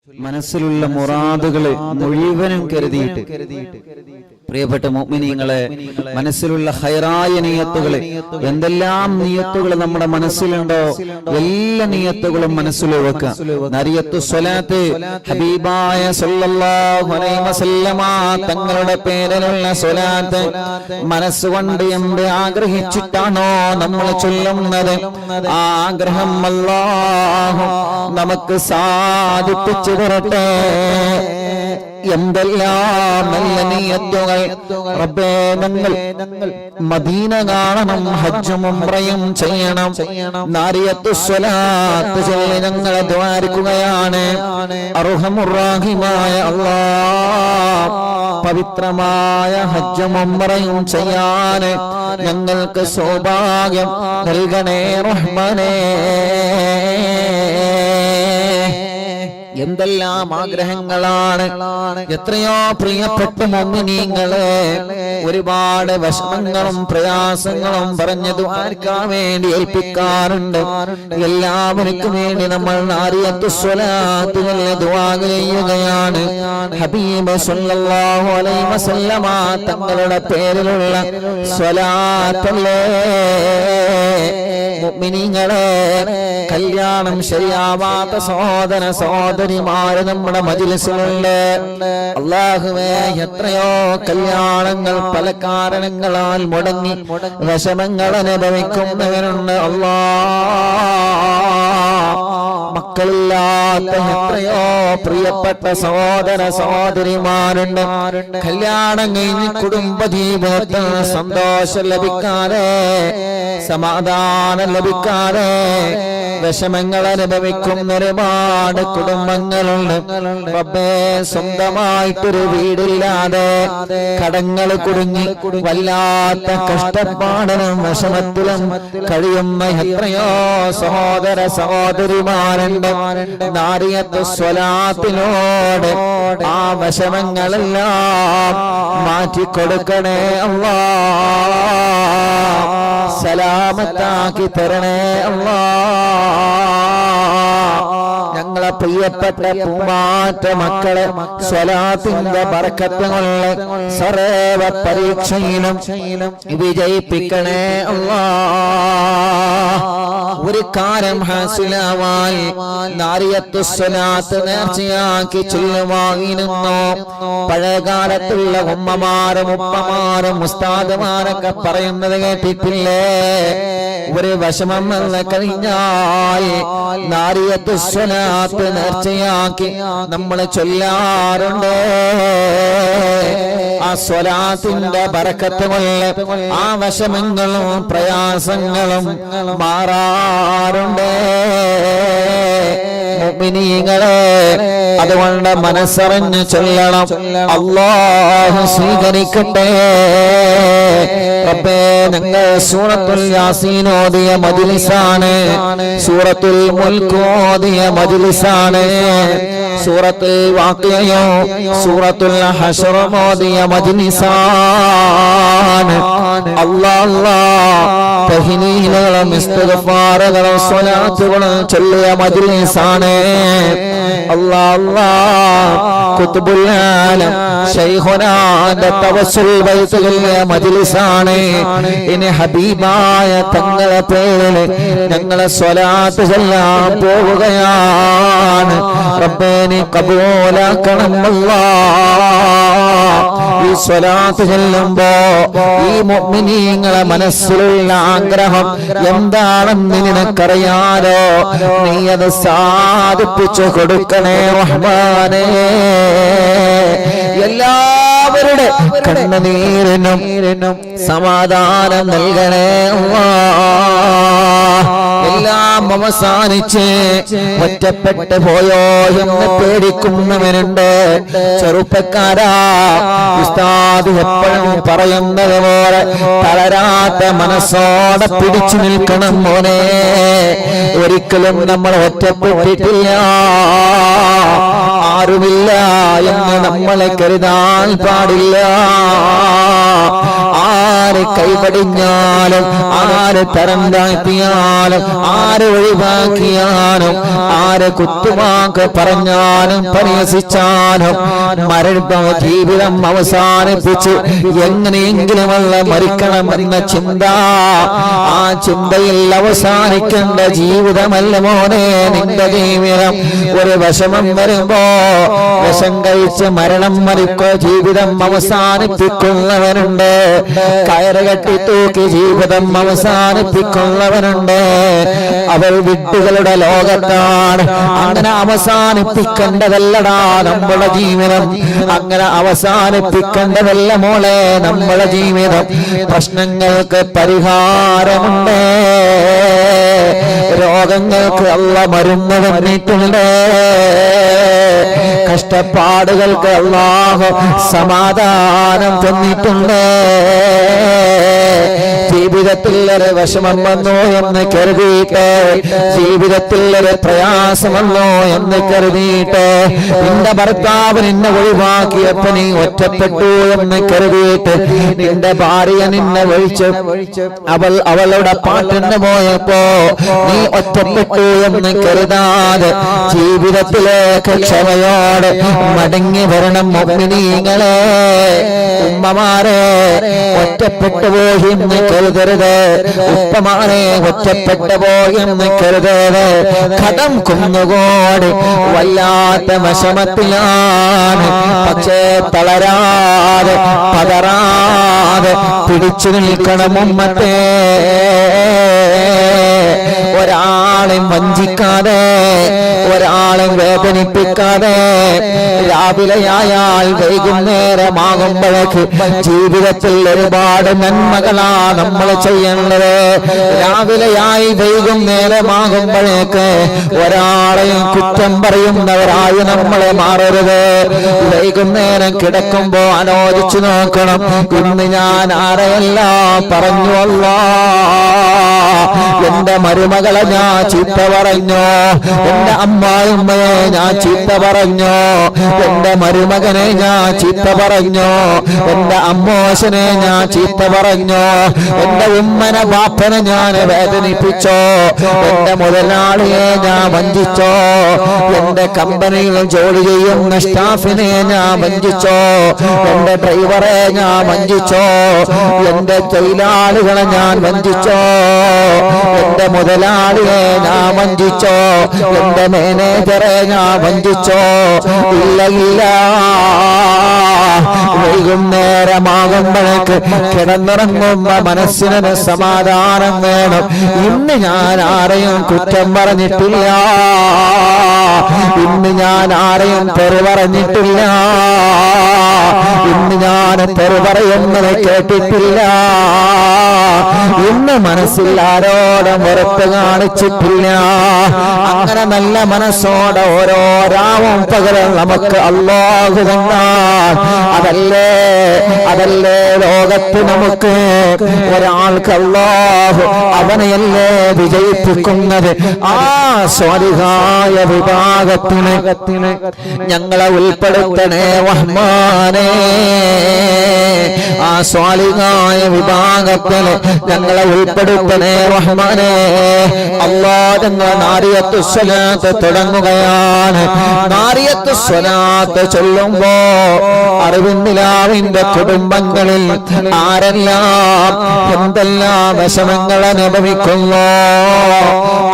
മനസ്സിലുള്ള മുറാദുകളെ മുഴുവനും കരുതിയിട്ട് പ്രിയപ്പെട്ട മുഅ്മിനീങ്ങളെ, മനസ്സിലുള്ള ഖൈറായ നിയത്തുകളെ, എന്തെല്ലാം നിയത്തുകൾ നമ്മുടെ മനസ്സിലുണ്ടോ എല്ലാ നിയത്തുകളും മനസ്സിൽ വെക്കുക. നരിയത്തു സ്വലാത്ത്, ഹബീബായ സല്ലല്ലാഹു അലൈഹി വസല്ലമ തങ്ങളുടെ പേരിലുള്ള സ്വലാത്ത് മനസ്സുകൊണ്ട് എന്ത് ആഗ്രഹിച്ചിട്ടാണോ നമ്മൾ ചൊല്ലുന്നത്, ആ ആഗ്രഹം അല്ലാഹു നമുക്ക് സാധിപ്പിച്ചു തരട്ടെ. എന്തെല്ലാം നല്ല നിയത്തുകൾ റബ്ബേ, ഞങ്ങൾ മദീന കാണണം, ഹജ്ജും ഉംറയും ചെയ്യണം, നാരിയത്തു സ്വലാത്ത് ചൊല്ലി ഞങ്ങൾ ദ്വാരിക്കുകയാണ്. അർഹമുർ റഹീമായ അല്ലാഹ്, പവിത്രമായ ഹജ്ജും ഉംറയും ചെയ്യാൻ ഞങ്ങൾക്ക് സൗഭാഗ്യം നൽകണേ റഹ്മാനേ. എന്തെല്ലാം ആഗ്രഹങ്ങളാണ്. എത്രയോ പ്രിയപ്പെട്ട മുഅ്മിനീങ്ങളെ ഒരുപാട് വിഷമങ്ങളും പ്രയാസങ്ങളും പറഞ്ഞു ദുആർക്കാൻ വേണ്ടി ഏൽപ്പിക്കാറുണ്ട്. എല്ലാവർക്കും വേണ്ടി നമ്മൾ നാരിയത്തു സ്വലാത്ത് ദുആ ചെയ്യുകയാണ്. ഹബീബ് സല്ലല്ലാഹു അലൈഹി വസല്ലമ തങ്ങളുടെ പേരിലുള്ള സ്വലാത്തല്ലേ. മുഅ്മിനീങ്ങളെ, കല്യാണം ശരിയാവാത്ത സഹോദര സഹോദരിമാര് നമ്മുടെ മജ്‌ലിസിലുണ്ട്. അല്ലാഹുവേ, എത്രയോ കല്യാണങ്ങൾ പല കാരണങ്ങളാൽ മുടങ്ങി വിഷമങ്ങൾ അനുഭവിക്കുന്നവരുണ്ട്. മക്കളില്ലാത്ത എത്രയോ പ്രിയപ്പെട്ട സഹോദര സഹോദരിമാരുണ്ട്. കല്യാണം കഴിഞ്ഞ് കുടുംബ ജീവിതത്തിൽ സന്തോഷം ലഭിക്കാതെ, സമാധാനം ലഭിക്കാതെ വിഷമങ്ങൾ അനുഭവിക്കുന്ന ഒരുപാട് കുടുംബങ്ങളുണ്ട്. റബ്ബേ, സ്വന്തമായിട്ടൊരു വീടില്ലാതെ കടങ്ങൾ കുടുങ്ങി വല്ലാത്ത കഷ്ടപ്പാടിനും വിഷമത്തിലും കഴിയുന്ന എത്രയോ സഹോദര സഹോദരിമാരുണ്ട്. നാരിയത്തു സ്വലാത്തിനോട് ആ വിഷമങ്ങളെല്ലാം മാറ്റിക്കൊടുക്കണേ അല്ലാഹ്, സലാമത്താക്കി തരണേ അല്ലാഹ്. ഞങ്ങളെ പ്രിയപ്പെട്ട പൂമാറ്റ മക്കളെ സ്വലാത്തിന്റെ ബർക്കത്ത് കൊണ്ട് സർവ പരീക്ഷയിലും വിജയിപ്പിക്കണേ അല്ലാഹ്. ഒരു കാര്യം ഹാസിലാവാൻ നാരിയത്തു സ്വലാത്ത് നേർച്ചയാക്കി ചൊല്ലുവായിരുന്നു. പഴയകാലത്തുള്ള ഉമ്മമാരും ഉപ്പമാരും ഉസ്താദുമാരൊക്കെ പറയുന്നത് കേട്ടിട്ടില്ലേ? ഒരു വിഷമം വന്ന് കഴിഞ്ഞാൽ നാരിയത്തു സ്വലാത്ത് നേർച്ചയാക്കി നമ്മൾ ചൊല്ലാറുണ്ട്. ആ സ്വലാത്തിന്റെ ബർക്കത്ത് കൊണ്ട് ആ വിഷമങ്ങളും പ്രയാസങ്ങളും മാറാറുണ്ട്. മുഅ്മിനീങ്ങളെ, അതുകൊണ്ട് മനസ്സറിഞ്ഞ് ചൊല്ലണം. അല്ലാഹു സ്വീകരിക്കട്ടെ. റബ്ബേ, ഞങ്ങൾ സൂറത്തുൽ യാസീൻ ഓതിയ മജ്‌ലിസാണ്, സൂറത്തുൽ മുൽക്ക് ഓതിയ മജ്‌ലിസാണ്, സൂറത്തുൽ വാഖിഅയോ സൂറത്തുൽ ഹശർ ഓതിയ മജ്‌ലിസാണ്. അല്ലാഹ്, തഹ്ലീലുകളും ഇസ്തിഗ്ഫാറുകളും സ്വലാത്തുകളും ചൊല്ലിയ മജ്‌ലിസാണ്. അല്ലാഹ്, ഖുത്ബുൽ ആലം ശൈഖുനാന്റെ തവസ്സുൽ ബൈത്തുൽ മജ്‌ലിസാണ്. ഇനി ഹബീബായ തങ്ങളെ പേരിൽ ഞങ്ങളെ സ്വലാത്ത് ചൊല്ലാൻ പോവുകയാണ്. റബ്ബേ, നീ കബൂലാക്കണം അല്ലാഹ്. ഈ സ്വലാത്ത് ചൊല്ലുമ്പോ ഈ മുഅ്മിനീങ്ങളെ മനസ്സിലുള്ള ആഗ്രഹം എന്താണെന്ന് നിനക്കറിയാലോ. നീ അത് സാധിപ്പിച്ചു കൊടുക്കണേ റഹ്മാനേ. എല്ലാവരുടെ കണ്ണുനീരിനും സമാധാനം നൽകണേ അല്ലാഹ്. എല്ലാം അവസാനിച്ച് ഒറ്റപ്പെട്ടു പോയോ എന്ന് പേടിക്കുന്നവനുണ്ട്. ചെറുപ്പക്കാരാ, ഉസ്താദ് എപ്പോഴും പറയുന്നത് പോലെ തളരാത്ത മനസ്സോടെ പിടിച്ചു നിൽക്കണം മോനെ. ഒരിക്കലും നമ്മൾ ഒറ്റപ്പെട്ടിട്ടില്ല, ആരുമില്ല എന്ന് നമ്മൾ നമ്മളെ കരുതാൻ പാടില്ല. ആര് കൈപടിഞ്ഞാലും ആര് തരം താഴ്ത്തിയാലും ആര് ഒഴിവാക്കിയാലും ആര് കുത്തുവാക്ക് പറഞ്ഞാലും പരിഹസിച്ചാലും ജീവിതം അവസാനിപ്പിച്ച് എങ്ങനെയെങ്കിലും മരിക്കണമെന്ന ചിന്ത, ആ ചിന്തയിൽ അവസാനിക്കേണ്ട ജീവിതമല്ല മോനെ നിന്റെ ജീവിതം. ഒരു വിഷമം വരുമ്പോ വിഷം കഴിച്ച് മരണം മരിക്കോ ജീവിതം അവസാനിപ്പിക്കുന്നവനുണ്ട്. കയറ് കെട്ടി തൂക്കി ജീവിതം അവസാനിപ്പിക്കുന്നവനുണ്ട്. അവർ വിഡ്ഢികളുടെ ലോകത്താണ്. അങ്ങനെ അവസാനിപ്പിക്കേണ്ടതല്ലടാ നമ്മുടെ ജീവിതം. അങ്ങനെ അവസാനിപ്പിക്കേണ്ടതല്ല മോളെ നമ്മുടെ ജീവിതം. പ്രശ്നങ്ങൾക്ക് പരിഹാരമുണ്ട്, രോഗങ്ങൾക്ക് അള്ള മരുന്ന് തന്നിട്ടുണ്ട്, കഷ്ടപ്പാടുകൾക്ക് അല്ലാഹു സമാധാനം തന്നിട്ടുണ്ട്. ജീവിതത്തിൽ ഒരു വിഷമം വന്നോ എന്ന് കരുതിയിട്ട്, ജീവിതത്തിൽ ഒരു പ്രയാസം വന്നോ എന്ന് കരുതിയിട്ട്, നിന്റെ ഭർത്താവ് നിന്നെ ഒഴിവാക്കിയപ്പോ നീ ഒറ്റപ്പെട്ടു എന്ന് കരുതിയിട്ട്, നിന്റെ ഭാര്യ നിന്നെ ഒഴിച്ച് അവളുടെ പാട്ടിന് പോയപ്പോ നീ ഒറ്റപ്പെട്ടു എന്ന് കരുതാതെ ജീവിതത്തിലേക്ക് ക്ഷമയോടെ മടങ്ങി വരണം. മുഅ്മിനീങ്ങളെ, ഉമ്മമാരെ, ഒറ്റപ്പെട്ടു പോയി എന്ന് കരുതരുത്. ഉപ്പമാരെ, ഒറ്റപ്പെട്ടു പോയി എന്ന് കരുതരുത്. കടം കുന്നുകൂടി വല്ലാത്ത വിഷമത്തിലാണ്. പക്ഷേ തളരാതെ പതറാതെ പിടിച്ചു നിൽക്കണം ഉമ്മത്തെ. ഒരാളെയും വഞ്ചിക്കാതെ, ഒരാളെയും വേദനിപ്പിക്കാതെ, രാവിലെയായാൽ വൈകുന്നേരമാകുമ്പോഴേക്ക് ജീവിതത്തിൽ ഒരുപാട് നന്മകളാ നമ്മൾ ചെയ്യേണ്ടത്. രാവിലെയായി വൈകുന്നേരമാകുമ്പോഴേക്ക് ഒരാളെയും കുറ്റം പറയുന്നവരായി നമ്മളെ മാറരുത്. വൈകുന്നേരം കിടക്കുമ്പോ ആലോചിച്ചു നോക്കണം, ഇന്ന് ഞാൻ ആരെയെല്ലാം പറഞ്ഞു അല്ലാ. എന്റെ മരുമകളെ ഞാൻ ചീത്ത പറഞ്ഞോ, എന്റെ അമ്മായിമ്മയെ ഞാൻ ചീത്ത പറഞ്ഞോ, എന്റെ മരുമകനെ ഞാൻ ചീത്ത പറഞ്ഞോ, എന്റെ അമ്മോശനെ ഞാൻ ചീത്ത പറഞ്ഞോ, എന്റെ ഉമ്മനെ ബാപ്പനെ ഞാൻ വേദനിപ്പിച്ചോ, എന്റെ മുതലാളിയെ ഞാൻ വഞ്ചിച്ചോ, എന്റെ കമ്പനിയിൽ ജോലി ചെയ്യുന്ന സ്റ്റാഫിനെ ഞാൻ വഞ്ചിച്ചോ, എന്റെ ഡ്രൈവറെ ഞാൻ വഞ്ചിച്ചോ, എന്റെ തൊഴിലാളികളെ ഞാൻ വഞ്ചിച്ചോ, എന്റെ മുതലാളിയെ ഞാൻ വഞ്ചിച്ചോ, എന്റെ മാനേജറെ ഞാൻ വഞ്ചിച്ചോ. ഇല്ല ഇല്ല, വൈകുന്നേരമാകുമ്പോഴേക്ക് കിടന്നിറങ്ങുമ്പോ മനസ്സിന് സമാധാനം വേണം. ഇന്ന് ഞാൻ ആരെയും കുറ്റം പറഞ്ഞിട്ടില്ല, ഇന്ന് ഞാൻ ആരെയും തെറി പറഞ്ഞിട്ടില്ല, ഇന്ന് ഞാൻ തെറി പറയുന്നത് കേട്ടിട്ടില്ല, ഇന്ന് മനസ്സിൽ ആരോടും വെറുപ്പ് കാണിച്ചിട്ടില്ല. അങ്ങനെ നല്ല മനസ്സോടെ ഓരോ രാവും പകരം നമുക്ക് അല്ലാഹു തന്നാൽ അതല്ലേ ലോകത്ത് നമുക്ക് ഒരാൾക്ക് അല്ലാഹു അവനെയല്ലേ വിജയിപ്പിക്കുന്നത്. ആ സ്വാലിഹായ വിഭാഗത്തിന് ഞങ്ങളെ ഉൾപ്പെടുത്തണേ റഹ്മാനേ. ആ സ്വാലിഹായ വിഭാഗത്തിൽ ഞങ്ങളെ ഉൾപ്പെടുത്തണേ റഹ്മാനേ. അല്ലാഹ് ഞങ്ങളെ നാരിയത്തു സ്വലാത്ത് തുടങ്ങുകയാണ്. നാരിയത്തു സ്വലാത്ത് ചൊല്ലുമ്പോ അറിവിന്ദിലാവിന്റെ കുടുംബങ്ങളിൽ ആരെല്ലാം എന്തെല്ലാം വിഷമങ്ങൾ അനുഭവിക്കുന്നു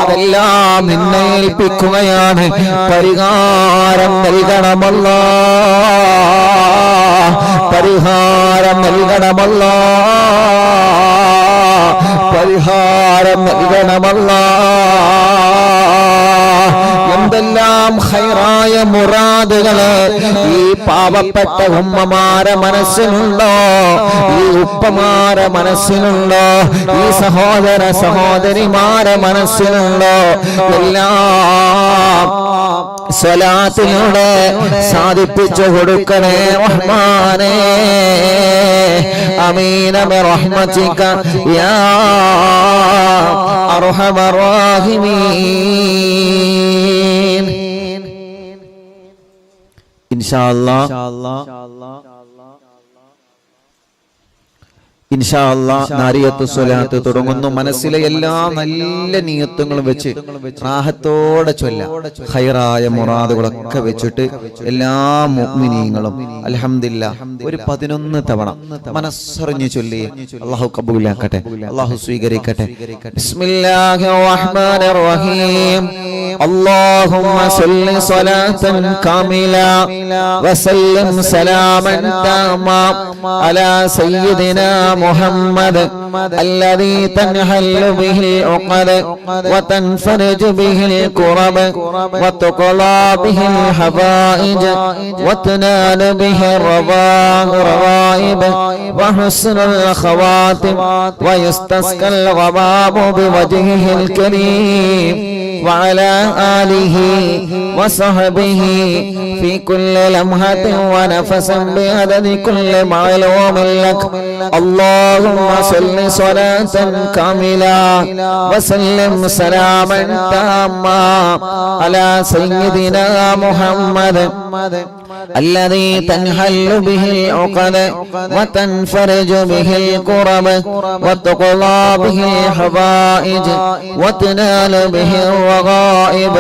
അതെല്ലാം നിന്നെ ഏൽപ്പിക്കുകയാണ്. പരിഹാരം നൽകണമല്ലോ, പരിഹാരം നൽകണമല്ലോ, പരിഹാരം നൽകണമല്ലോ. എന്തെല്ലാം ഖൈറായ മുറാദുകള് ഈ പാവപ്പെട്ട ഉമ്മമാരെ മനസ്സിലുണ്ടോ, ഈ ഉപ്പമാരെ മനസ്സിലുണ്ടോ, ഈ സഹോദര സഹോദരിമാരെ മനസ്സിലുണ്ടോ, എല്ലാം സ്വലാത്തിലൂടെ സാധിപ്പിച്ചു കൊടുക്കണേ റഹ്മാനേ. അമീന ബിറഹ്മതിക യാ അർഹമർ റഹീമീൻ. ഇൻഷാ അല്ലാഹ് ഇൻഷാ അല്ലാഹ് നാരിയത്തു സ്വലാത്ത് തുടങ്ങുന്നു. മനസ്സിലെ എല്ലാ നല്ല നിയത്തുകളും വെച്ച് റാഹത്തോടെ ചൊല്ലാം. ഖൈറായ മുറാദുകളൊക്കെ വെച്ചിട്ട് എല്ലാ മുഅ്മിനീങ്ങളും അൽഹംദുലില്ലാഹ് ഒരു 11 തവണ മനസ്സറിഞ്ഞു ചൊല്ലി. അല്ലാഹു കബൂലാക്കട്ടെ, അല്ലാഹു സ്വീകരിക്കട്ടെ. ബിസ്മില്ലാഹിർ റഹ്മാനിർ റഹീം. اللهم صل صلاة كاملة وسلم سلاما تاما على سيدنا محمد الذي تنحل به العقد وتنفرج به الكرب وتقضى به الحوائج وتنال به الرغائب وحسن الخواتم ويستسقى الغمام بوجهه الكريم وعلى آله وصحبه في كل لمحة ونفس بعدد كل معلوم لك. اللهم صل صلاة كاملة وسلم سلاما تاما على سيدنا محمد الذي تنحل به العقد وتنفرج به الكرب وتقضى به الحوائج وتنال به الرغائب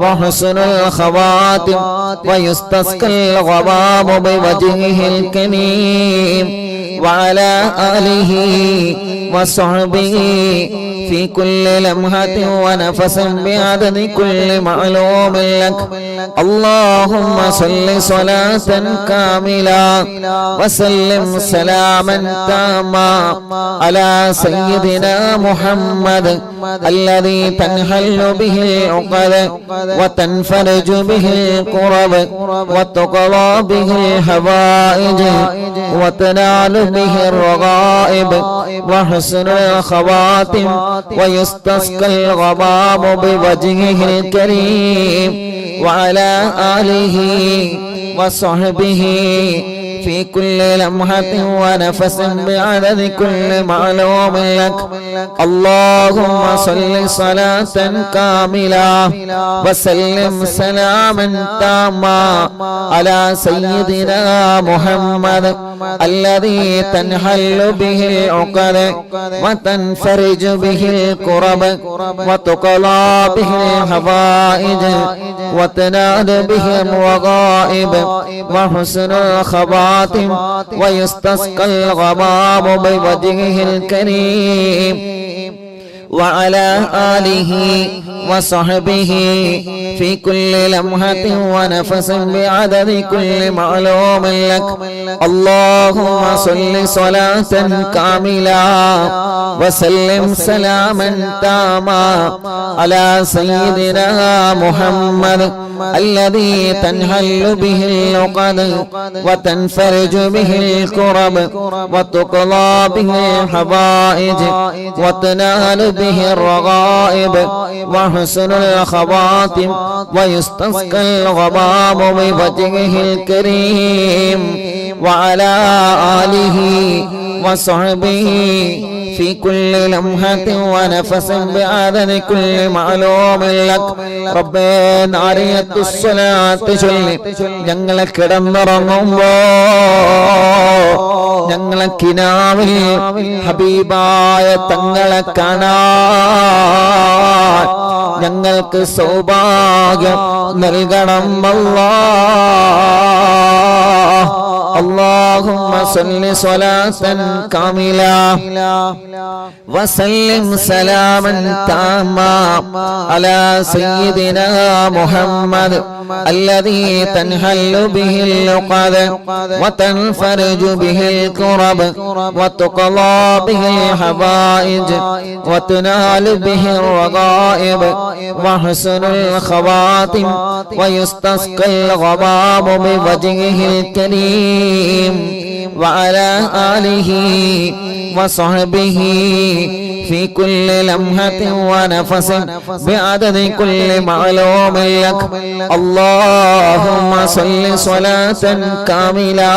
وحسن الخواتم ويستسقى الغمام بوجهه الكريم وعلى آله وصحبه في كل لمحة ونفس بعدد كل معلوم لك. اللهم صل صلاة كاملة وسلم سلاما تاما على سيدنا محمد الذي تنحل به العقد وتنفرج به الكرب وتقضى به الحوائج وتنال به الرغائب وحسن الخواتم ويستسقى الغمام بوجهه الكريم وعلى آله وصحبه في كل لمحة ونفس بعدد كل معلوم لك. اللهم صل صلاة كاملة وسلم سلاما تاما على سيدنا محمد الذي تنحل به العقد وتنفرج به الكرب وتقضى به الحوائج وتنال به الرغائب وحسن الخواتم ويستسقى الغمام بوجهه الكريم وعلى آله وصحبه في كل لمحة ونفس بعدد كل معلوم لك. اللهم صل صلاة كاملة وسلم سلاما تاما على سيدنا محمد الذي تنحل به العقد وتنفرج به الكرب وتقضى به الحوائج وتنال به الرغائب وحسن الخواتم ويستسقى الغمام بوجهه الكريم وعلى آله وصحبه في كل لمحة ونفس بعدد كل معلوم لك. ربنا عريت الصلاة ചൊല്ലി ഞങ്ങളെ കിടന്നുറങ്ങുമ്പോ ഞങ്ങളെ കിനാവിൽ ഹബീബായ തങ്ങളെ കാണാൻ ഞങ്ങൾക്ക് സൗഭാഗ്യം നൽകണം അല്ലാഹ്. اللهم صل صلاة كاملة وسلم سلاما تاما على سيدنا محمد الذي تنحل به العقد وتنفرج به الكرب وتقضى به الحوائج وتنال به الرغائب وحسن الخواتم ويستسقى الغمام بوجهه الكريم وعلى آله وصحبه في كل لمحة ونفس بعدد كل معلوم لك. اللهم صل صلاة كاملة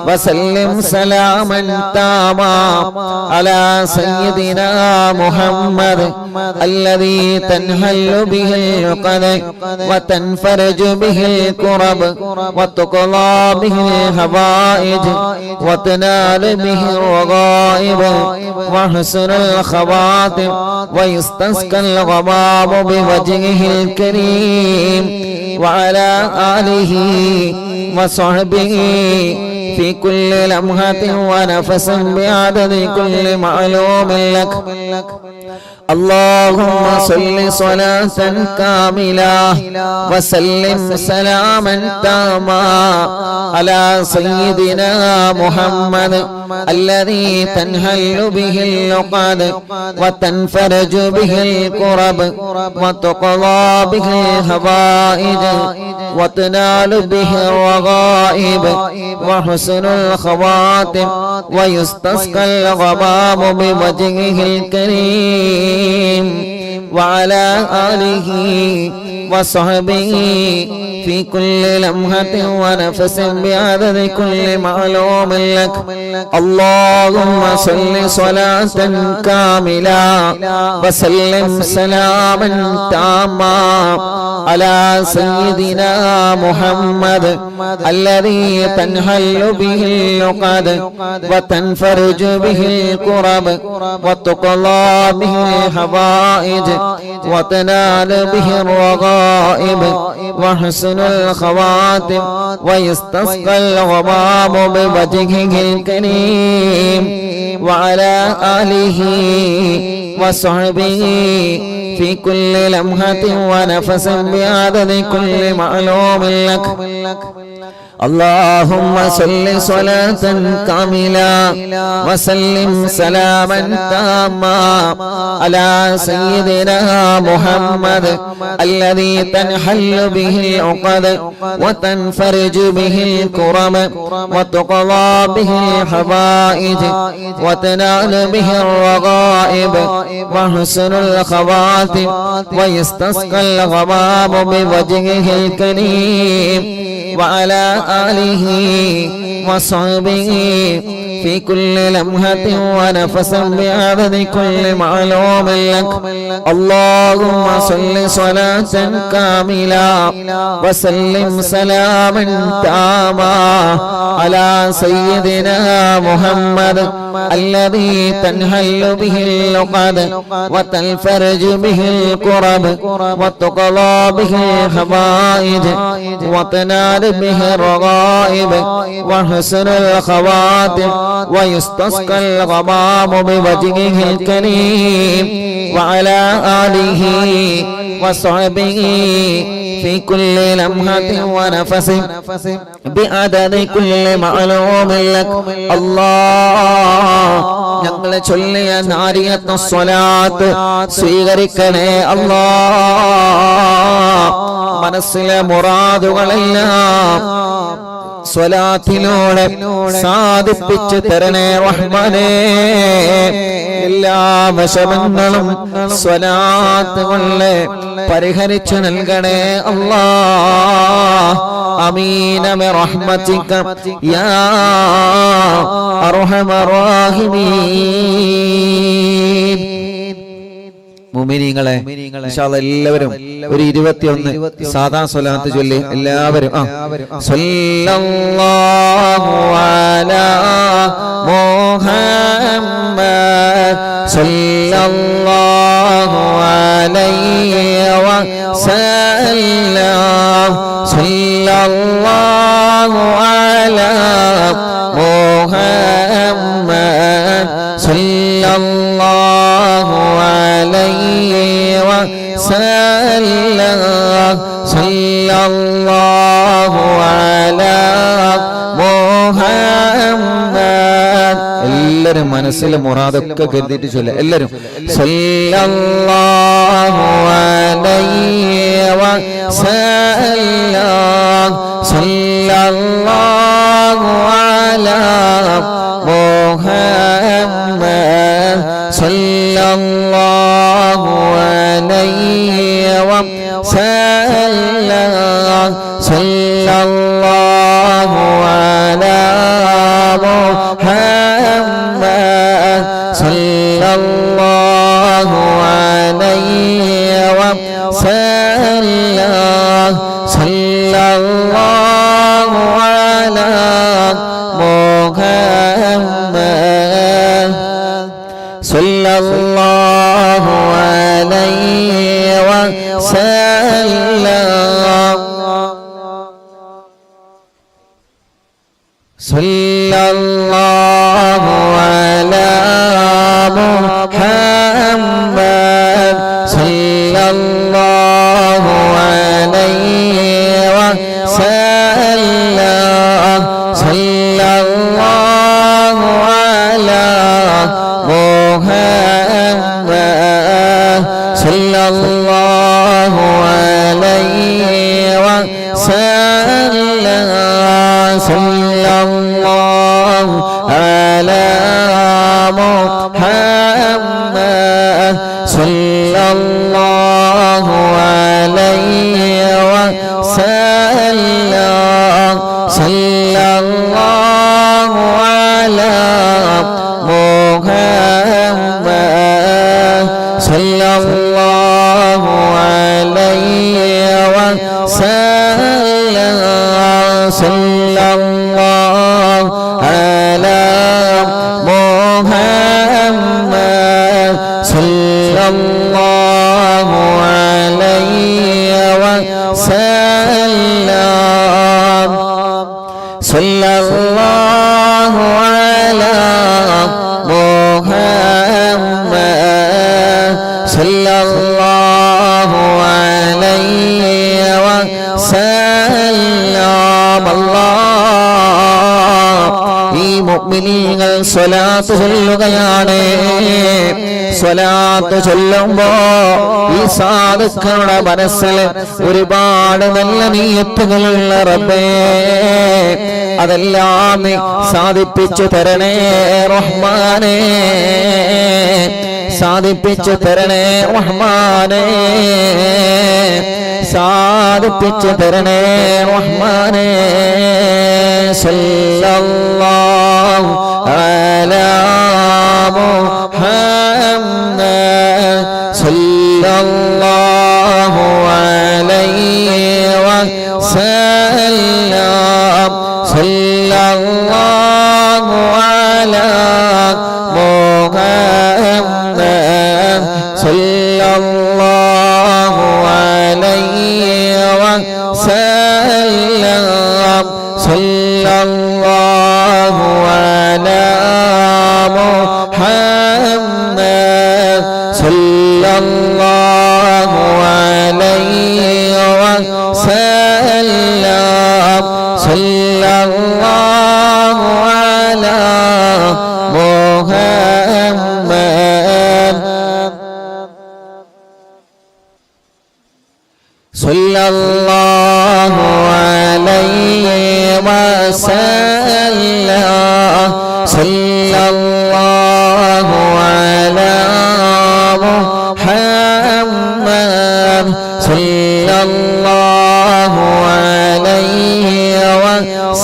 وسلم سلاما تاما على سيدنا محمد الذي تنحل به العقد وتنفرج به الكرب وتقضى به الحوائج وتنال به الرغائب وحسن الخواتم ويستسقى الغمام بوجهه الكريم وعلى آله وصحبه في كل لمحة ونفس بعدد كل معلوم لك. اللهم صل صلاة كاملة وسلم سلاما تاما على سيدنا محمد الذي تنحل به العقد وتنفرج به الكرب وتقضى به الحوائج وتنال به الرغائب وحسن الخواتم ويستسقى الغمام بوجهه الكريم وعلى آله وصحبه في كل لمحة ونفس بعدد كل معلوم لك. اللهم صل صلاة كاملة وسلم سلاما تاما على سيدنا محمد الذي تنحل به العقد وتنفرج به الكرب وتقضى به الحوائج وتنال به الرغائب وحسن الخواتم ويستسقى الغمام بوجهه الكريم وعلى آله وصحبه في كل لمحة ونفس بعدد كل معلوم لك. اللهم صل صلاة كاملة وسلم سلاما تاما على سيدنا محمد الذي تنحل به العقد وتنفرج به الكرم وتقضى به الحوائج وتنال به الرغائب وحسن الخواتم ويستسقى الغمام بوجهه الكريم وعلى آله وصحبه في كل لمحة ونفس بعدد كل معلوم لك. اللهم صل صلاة كاملة وسلم سلاما تاما على سيدنا محمد الذي تنحل به العقد وتنفرج به الكرب وتقضى به الحوائج وتنال به الرغائب وحسن الخواتم ويستسقى الغمام بوجهه الكريم وعلى آله وصحبه في كل لمحة ونفس بعدد كل معلوم لك. الله ഞങ്ങളെ ചൊല്ലിയ നാരിയത്ത് സ്വലാത്ത് സ്വീകരിക്കണേ അല്ലാഹ്. മനസ്സിലെ മുറാദുകളെല്ലാം സ്വലാത്തിലൂടെ സാധിപ്പിച്ചു തരണേ റഹ്മാനേ. എല്ലാ വിഷമങ്ങളും സ്വലാത്ത് കൊണ്ട് പരിഹരിച്ചു നൽകണേ അല്ലാഹ്. ആമീന ബിറഹ്മതിക യാ അർഹമർ റഹീമീൻ. മുഅ്മിനീങ്ങളെ ഇൻഷാ അല്ലാഹ് എല്ലാവരും ഒരു 21 സാദാ സ്വലാത്ത് ചൊല്ലി എല്ലാവരും സല്ലല്ലാഹു അലാ മുഹമ്മദ് സല്ലല്ലാഹു അലൈഹി വസല്ലം സല്ലല്ലാഹു അലാ മുഹമ്മദ് സല്ലല്ലാഹു അലൈഹി വസല്ലം സല്ലല്ലാഹു അലാ മുഹമ്മദ്. എല്ലാവരും മനസ്സിലെ മുറാദൊക്കെ കരുതിയിട്ട് ചൊല്ലുക. എല്ലാവരും സല്ലല്ലാഹു അലൈഹി വസല്ലം സല്ലല്ലാഹു അലാ മുഹമ്മദ് സല്ലല്ലാഹു അലൈഹി വസല്ലം സല്ലല്ലാഹു അലാ മുഹമ്മദ് സല്ലല്ലാഹു അലൈഹി വസല്ലം സല്ലല്ലാഹു അലാ മുഹമ്മദ് സല്ലല്ലാഹു അലൈഹി വസല്ലം സല്ലല്ലാഹു അലാ മുഹമ്മദ് സല്ലല്ലാഹു അലൈഹി വസല്ലം സല്ലല്ലാഹു അലാ മുഹമ്മദ് സല്ലല്ലാഹു അലൈഹി വസല്ലം സല്ലല്ലാഹു അലാ മുഹമ്മദ് സല്ലല്ലാഹു അലൈഹി വസല്ലം സല്ലല്ലാഹു അലാ മുഹമ്മദ് സല്ലല്ലാഹു അലൈഹി വസല്ലം സല്ലല്ലാഹു അലാ മുഹമ്മദ് സല്ലല്ലാഹു അലൈഹി വസല്ലം സല്ലല്ലാഹു അലാ മുഹമ്മദ് സല്ലല്ലാഹു അലൈഹി വസല്ലം അല്ലാഹ് ഈ മുഅ്മിനീങ്ങൾ സ്വലാത്ത് ചൊല്ലുകയാണ്. സ്വലാത്ത് ചൊല്ലുമ്പോ ഈ സാധുക്കളുടെ മനസ്സിൽ ഒരുപാട് നല്ല നിയ്യത്തുകളുള്ള റബ്ബേ, അതെല്ലാം നീ സാധിപ്പിച്ചു തരണേ റഹ്മാനേ, സാധിപ്പിച്ചു തരണേ റഹ്മാനേ, സാധിപ്പിച്ചു തരണേ റഹ്മാനേ. സല്ലല്ലാഹു അലാ മുഹമ്മദ് സല്ലല്ലാഹു അലൈഹി വസല്ലം സല്ലല്ലാഹു അലാ മുഹമ്മദ് സല്ലല്ലാഹു അലൈഹി വസല്ലം സല്ലല്ലാഹു അലാ മുഹമ്മദ് സല്ലല്ലാഹു അലൈഹി വസല്ലം സല്ലല്ലാഹു അലാ മുഹമ്മദ് സല്ലല്ലാഹു അലൈഹി വസല്ലം സല്ലല്ലാഹു അലാ മുഹമ്മദ് സല്ലല്ലാഹു അലൈഹി വസല്ലം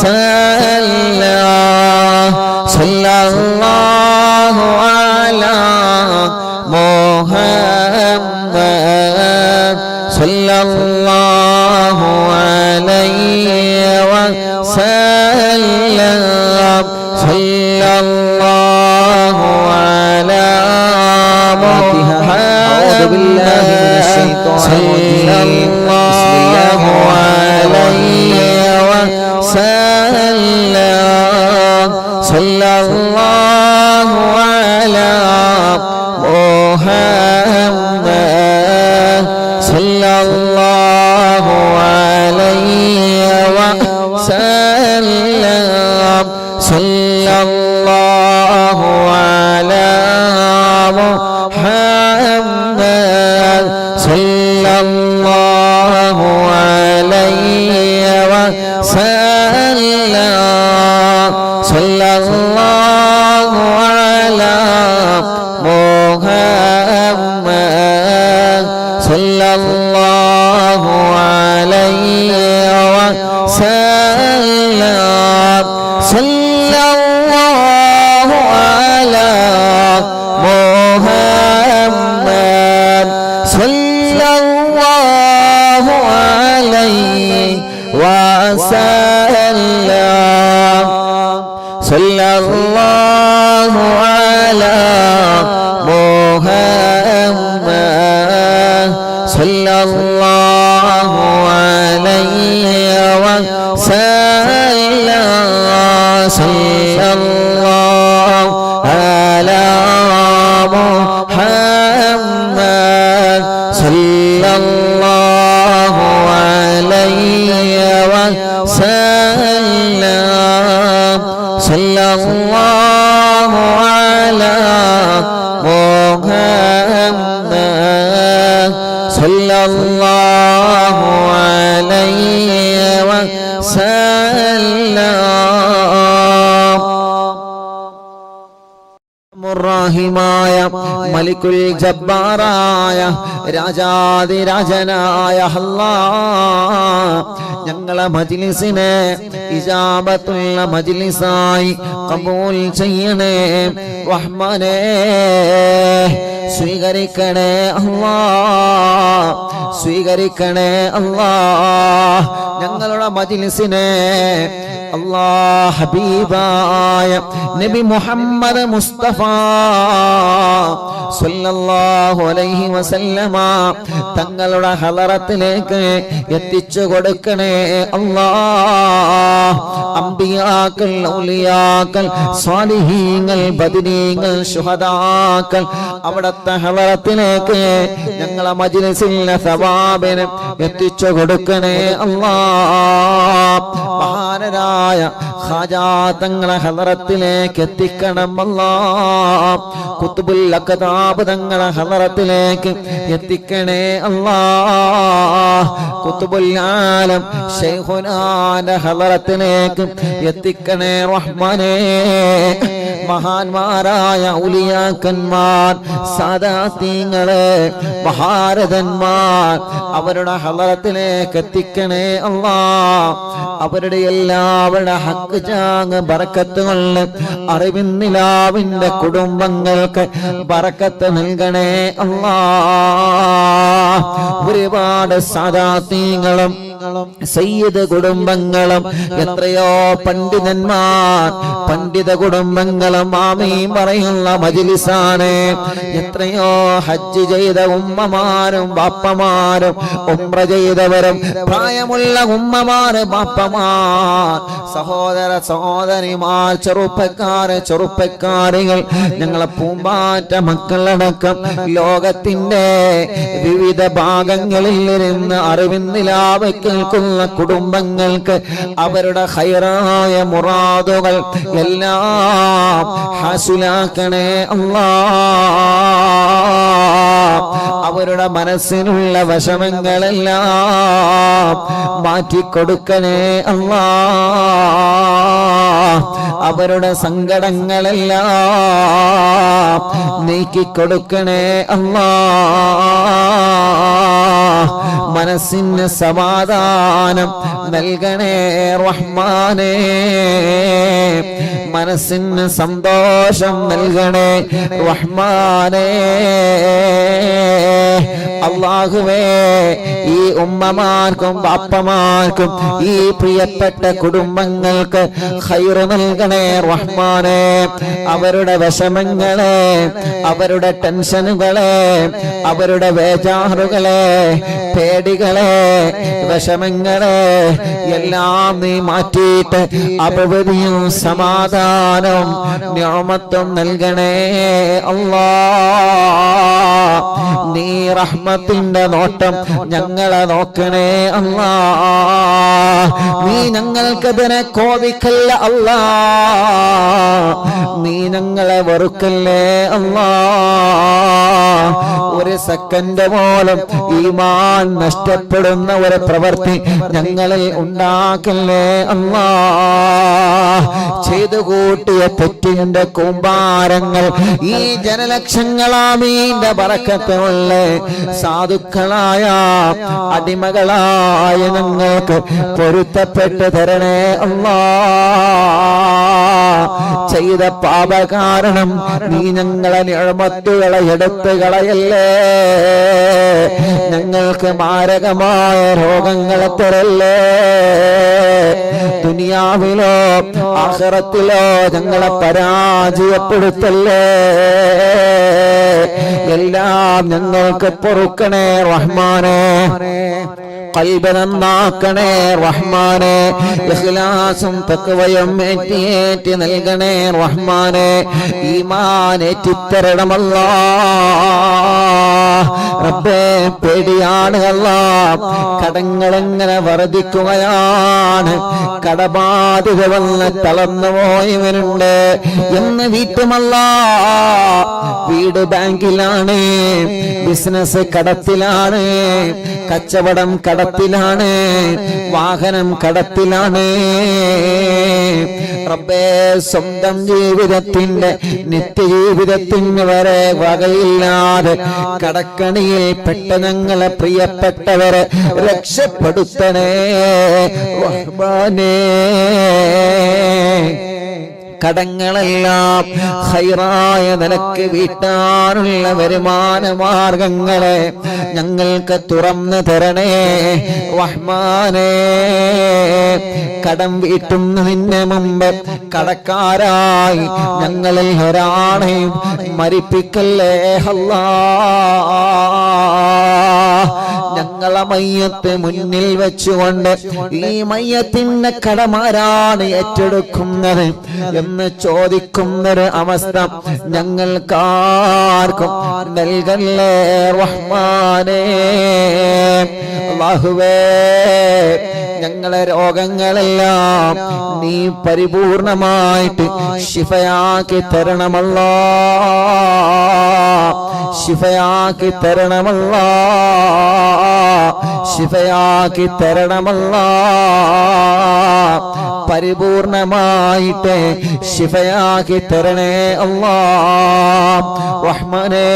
സല്ലല്ലാഹു അലാ മുഹമ്മദ് സല്ലല്ലാഹു അലൈഹി വസല്ലം സല്ലല്ലാഹു അലാ മുഹമ്മദ് സല്ലല്ലാഹു അലൈഹി വസല്ലം സല്ലല്ലാഹു അലാ മുഹമ്മദ് സല്ലല്ലാഹു അലൈഹി വസല്ലം സല്ലല്ലാഹു അലാ മുഹമ്മദ് സല്ലല്ലാഹു അലൈഹി വസല്ലം സല്ലല്ലാഹു അലാ മുഹമ്മദ് സല്ലല്ലാഹു അലൈഹി വസല്ലം وسلم صلى الله على محمد صلى الله عليه وسلم صلى الله على محمد صلى الله عليه وسلم صلى الله على محمد صلى الله عليه وسلم صلى الله على محمد صلى الله عليه وسلم റഹീമായ മലിക്കുൽ ജബ്ബാറായ രാജാതിരാജനായ അല്ലാഹ് ഞങ്ങളെ മജ്ലിസിനെ ഇജാബത്തുള്ള മജ്ലിസായി ഖബൂൽ ചെയ്യണേ റഹ്മാനേ സ്വീകരിക്കണേ അല്ലാഹ് സ്വീകരിക്കണേ അല്ലാഹ് ഞങ്ങളുടെ മജ്ലിസിനെ അല്ലാഹ് ഹബീബായ നബി മുഹമ്മദ് മുസ്തഫ സല്ലല്ലാഹു അലൈഹി വസല്ലമ തങ്ങളുടെ ഹളറത്തിലേക്ക് എത്തിച്ചു കൊടുക്കണേ അല്ലാഹ് അംബിയാക്കൾ ഔലിയാക്കൾ സ്വാലിഹീങ്ങൾ ബദരീങ്ങൾ ശുഹദാക്കൾ അവിടുത്തെ ഹളറത്തിലേക്ക് ഞങ്ങളെ മജ്ലിസിലെ സവാബിനെ എത്തിച്ചു കൊടുക്കണേ അല്ലാഹ് മഹാനരായ ഖാജാ തങ്ങളെ ഹളറത്തിലേക്ക് എത്തിക്കണം അല്ലാഹ് ഖുത്ബുൽ അഖ്താബ് തങ്ങളെ ഹളറത്തിലേക്ക് എത്തിക്കണേ അല്ലാഹ് ഖുത്ബുൽ ആലം ശൈഖുനാന്റെ ഹളറത്തിലേക്ക് എത്തിക്കണേ റഹ്മാനേ മഹാന്മാരായ ഔലിയാക്കന്മാർ സാദാത്യങ്ങളെ മഹാരഥന്മാർ അവരുടെ ഹളറത്തിലേക്ക് എത്തിക്കണേ അല്ലാഹ് അവരുടെ എല്ലാവരുടെ ഹക്ക് ജാങ് ബറക്കത്ത് കൊണ്ട് അറിവിന്നിലാവിന്റെ കുടുംബങ്ങൾക്ക് ബറക്കത്ത് നൽകണേ അല്ലാഹ് ഒരുപാട് സാദാത്യങ്ങളും സയ്യിദ് കുടുംബങ്ങളും എത്രയോ പണ്ഡിതന്മാർ പണ്ഡിത കുടുംബങ്ങളും ആമീൻ പറയുന്ന മജ്ലിസാണ് എത്രയോ ഹജ്ജ് ചെയ്ത ഉമ്മമാരും ബാപ്പമാരും ഉംറ ചെയ്തവരും പ്രായമുള്ള ഉമ്മമാര് ബാപ്പമാർ സഹോദര സഹോദരിമാർ ചെറുപ്പക്കാരികൾ ഞങ്ങളെ പൂമ്പാറ്റ മക്കളടക്കം ലോകത്തിന്റെ വിവിധ ഭാഗങ്ങളിൽ ഇരുന്ന് അറിവിന്നിലാവ് കേൾക്കുന്ന കുടുംബങ്ങൾക്ക് അവരുടെ ഖൈറായ മുറാദുകൾ എല്ലാം ഹാസിലാക്കണേ അല്ലാഹ് അവരുടെ മനസ്സിനുള്ള വിഷമങ്ങളെല്ലാം മാറ്റിക്കൊടുക്കണേ അല്ലാഹ് അവരുടെ സങ്കടങ്ങളെല്ലാം നീക്കിക്കൊടുക്കണേ അല്ലാഹ് മനസ്സിന് സമാധാനം നൽകണേ റഹ്മാനേ മനസ്സിന് സന്തോഷം നൽകണേ റഹ്മാനേ അല്ലാഹുവേ ഈ ഉമ്മമാർക്കും ബാപ്പമാർക്കും ഈ പ്രിയപ്പെട്ട കുടുംബങ്ങൾക്ക് ഖൈറ് നൽകണേ റഹ്മാനേ അവരുടെ വിഷമങ്ങളെ അവരുടെ ടെൻഷനുകളെ അവരുടെ വേജാറുകളെ പേടികളെ വിഷമങ്ങളെ എല്ലാം നീ മാറ്റിയിട്ട് അഭിവൃദ്ധിയും സമാധാനവും നിഅമത്തും നൽകണേ അല്ലാഹ് നീ റഹ്മത്തിന്റെ നോട്ടം ഞങ്ങളെ നോക്കണേ അല്ലാഹ് നീ ഞങ്ങൾക്കെതിരെ കോപിക്കല്ല അല്ലാഹ് നീ ഞങ്ങളെ വെറുക്കല്ലേ അല്ലാ. ഒരു സെക്കൻഡ് പോലും ഈമാൻ നഷ്ടപ്പെടുന്ന ഒരു പ്രവൃത്തി ഞങ്ങളിൽ ഉണ്ടാക്കല്ലേ അല്ലാ. ചെയ്തു കൂട്ടിയ തെറ്റിന്റെ കൂമ്പാരങ്ങൾ ഈ ജനലക്ഷങ്ങളാമീന്റെ ബറക്കത്തുള്ള സാധുക്കളായ അടിമകളായ ഞങ്ങൾക്ക് പൊരുത്തപ്പെട്ട് തരണേ അല്ലാ. ചെയ്ത പാപ കാരണം നീ ഞങ്ങളെ നിഅമത്തുകളെ എടുത്തു കളയല്ലേ. ഞങ്ങൾക്ക് മാരകമായ രോഗങ്ങളെ തരല്ലേ. ദുനിയാവിലോ ആഖിറത്തിലോ ഞങ്ങളെ പരാജയപ്പെടുത്തല്ലേ. എല്ലാം ഞങ്ങൾക്ക് പൊറുക്കണേ റഹ്മാനേ. ഖൽബ് നന്നാക്കണേ റഹ്മാനേ. ഇഖ്ലാസും തഖ്വയും ഏറ്റി നൽകണേ റഹ്മാനേ. ഈമാൻ ഏറ്റിത്തരണം അല്ലാഹ്. റബ്ബേ പേടിയാണ് അല്ലാഹ്. കടങ്ങളെങ്ങനെ വർദ്ധിക്കുകയാണ്. കടബാധ്യത വന്ന് തളർന്നു പോയവനുണ്ട് എന്ന് വീട്ടുമല്ലാഹ്. വീട് ബാങ്കിലാണ്, ബിസിനസ് കടത്തിലാണ്, കച്ചവടം കടത്തിലാണ്, വാഹനം കടത്തിലാണ്. റബ്ബേ സ്വന്തം ജീവിതത്തിന്റെ നിത്യജീവിതത്തിന് വരെ വകയില്ലാതെ കടക്കണിയിൽ പെട്ട ഞങ്ങളെ പ്രിയപ്പെട്ടവരെ രക്ഷപ്പെടുത്തണേ റഹ്മാനേ. കടങ്ങളെല്ലാം ഖൈറായ നിലക്ക് വീട്ടാനുള്ള വരുമാന മാർഗങ്ങളെ ഞങ്ങൾക്ക് തുറന്നു തരണേ റഹ്മാനേ. കടം വീട്ടുന്നതിന് മുമ്പ് കടക്കാരായി ഞങ്ങളിൽ ഒരാളെയും മരിപ്പിക്കല്ലേ അല്ലാഹ്. ഞങ്ങളെ മയ്യത്ത് മുന്നിൽ വെച്ചുകൊണ്ട് ഈ മയ്യത്തിന്റെ കടമാരാണ് ഏറ്റെടുക്കുന്നത് എന്ന് ചോദിക്കുന്നൊരു അവസ്ഥ ഞങ്ങൾക്കാർക്കും നൽകല്ലേ റഹ്മാനേ. അല്ലാഹുവേ ഞങ്ങളെ രോഗങ്ങളെല്ലാം നീ പരിപൂർണമായിട്ട് ശിഫയാക്കി തരണമല്ലാഹ്. ശിഫയാക്കി തരണമല്ലാഹ്. ശിഫയാക്കി തരണമല്ലാഹ്. പരിപൂർണമായിട്ട് ശിഫയാക്കി തരണേ അല്ലാഹ് റഹ്മാനേ.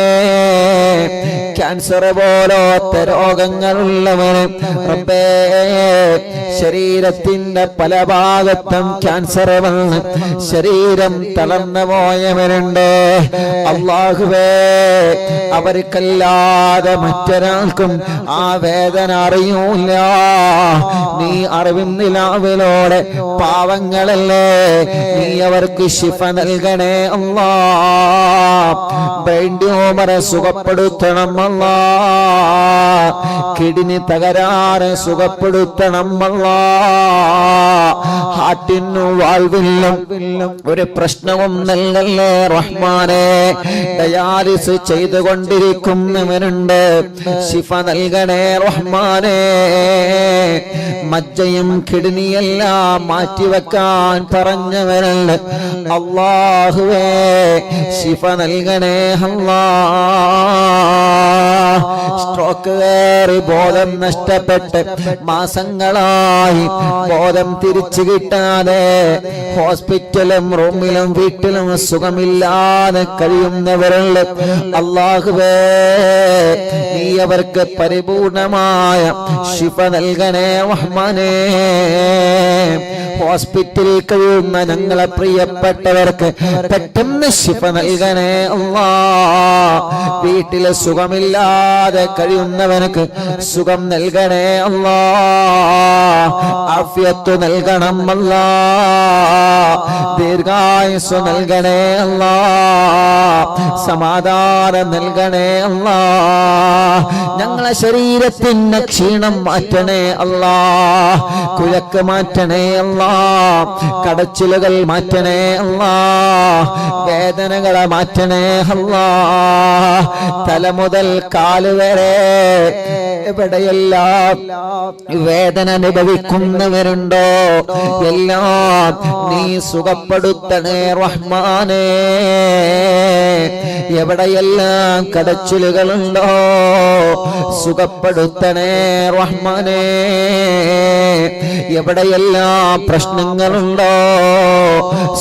ക്യാൻസർ പോലത്തെ രോഗങ്ങളുള്ളവന് റബ്ബേ ശരീരത്തിന്റെ പല ഭാഗത്തും ക്യാൻസർ വന്ന് ശരീരം തളർന്നു പോയവരുണ്ട്. അല്ലാഹുവേ അവർക്കല്ലാതെ മറ്റൊരാൾക്കും ആ വേദന അറിയൂല. നീ അറിവിന്നിലാവിലൂടെ പാവങ്ങളല്ലേ നീ അവർക്ക് ശിഫ നൽകണേ അല്ലാഹ്. ബ്രെയിൻ ട്യൂമറെ സുഖപ്പെടുത്തണം അല്ലാഹ്. കിഡ്നി തകരാറ് സുഖപ്പെടുത്തണം അല്ലാഹ്. ഹാർട്ടിനു വാൽവിലും ഒരു പ്രശ്നവും നൽകല്ലേ റഹ്മാനേ. ഡയാലിസ് ചെയ്തുകൊണ്ടിരിക്കുന്നവരുണ്ട്, ശിഫ നൽകണേ റഹ്മാനേ. മജ്ജയും കിഡ്നിയെല്ലാം മാറ്റിവെക്കാൻ പറഞ്ഞവരുണ്ട്, അല്ലാഹുവേ ശിഫ നൽകണേ അല്ലാഹ്. സ്ട്രോക്ക് കയറി ബോധം നഷ്ടപ്പെട്ട് മാസങ്ങളായി ബോധം തിരിച്ചു കിട്ടാതെ ഹോസ്പിറ്റലും റൂമിലും വീട്ടിലും സുഖമില്ലാതെ കഴിയുന്നവരുണ്ട്, അല്ലാഹുവേ നീ അവർക്ക് പരിപൂർണമായ ശിഫ നൽകണേ റഹ്മാനേ. ഹോസ്പിറ്റലിൽ കഴിയുന്ന ഞങ്ങളെ പ്രിയപ്പെട്ടവർക്ക് പെട്ടെന്ന് ശിഫ നൽകണേ അല്ലാഹ്. വീട്ടിലെ സുഖമില്ലാതെ കഴിയുന്നവർക്ക് സുഖം നൽകണേ അല്ലാഹ്. ആഫിയത്ത് നൽകണം അല്ലാഹ്. ദീർഘായുസ്സ് നൽകണേ അല്ലാഹ്. സമാധാനം നൽകണേ അല്ലാഹ്. ഞങ്ങളെ ശരീരത്തിന് ക്ഷീണം മാറ്റണേ അല്ലാഹ്. കുഴക്ക് മാറ്റണേ അല്ലാഹ്. കടച്ചിലുകൾ മാറ്റണേ അല്ലാ, വേദനകളെ മാറ്റണേ അല്ലാ. തല മുതൽ കാല് വരെ എവിടെയെല്ലാം വേദന അനുഭവിക്കുന്നവരുണ്ടോ എല്ലാം നീ സുഖപ്പെടുത്തണേ റഹ്മാനേ. എവിടെയെല്ലാം കടച്ചിലുകളുണ്ടോ സുഖപ്പെടുത്തണേ റഹ്മാനേ. എവിടെയെല്ലാം പ്രശ്നങ്ങളുണ്ടോ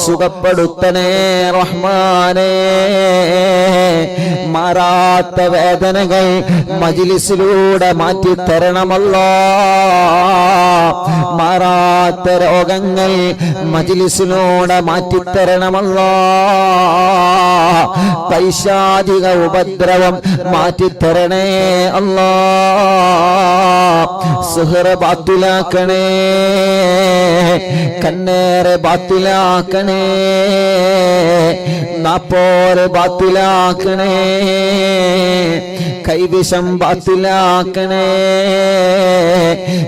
സുഖപ്പെടുത്തണേ റഹ്മാനേ. മാറാത്ത വേദനകൾ മജ്‌ലിസിലൂടെ മാറ്റിത്തരണമല്ലോ. മാറാത്ത രോഗങ്ങൾ മജ്‌ലിസിലൂടെ മാറ്റിത്തരണമല്ലോ. പൈശാചിക ഉപദ്രവം മാറ്റിത്തരണേ അല്ലാ. സിഹ്ർ ബാത്തിലാക്കണേ, കണ്ണേറ് ബാത്തിലാക്കണേ, നാപ്പോര് ബാത്തിലാക്കണേ, കൈവിഷം ബാത്തിലാക്കണേ.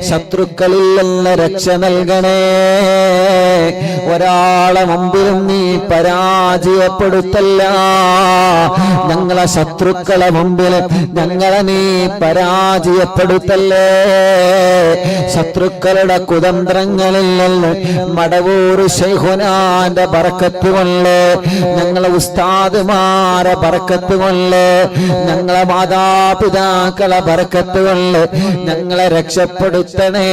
ശത്രുക്കളിൽ നിന്ന് രക്ഷ നൽകണേ. ഒരാളെ മുമ്പിലും നീ പരാജയപ്പെടുത്തല്ല. ഞങ്ങളെ ശത്രുക്കളെ മുമ്പിൽ ഞങ്ങളെ നീ പരാജയപ്പെടുത്തല്ലേ. ശത്രുക്കളുടെ കുതന്ത്രങ്ങളിൽ നിന്ന് മടവൂർ ശൈഖുനാന്റെ ബറക്കത്ത് കൊണ്ട്, ഞങ്ങളെ ഉസ്താദുമാരെ ബറക്കത്ത് കൊണ്ട്, ഞങ്ങളെ മാതാപിതാക്കളെ ബറക്കത്ത് കൊണ്ട് ഞങ്ങളെ രക്ഷപ്പെടുത്തണേ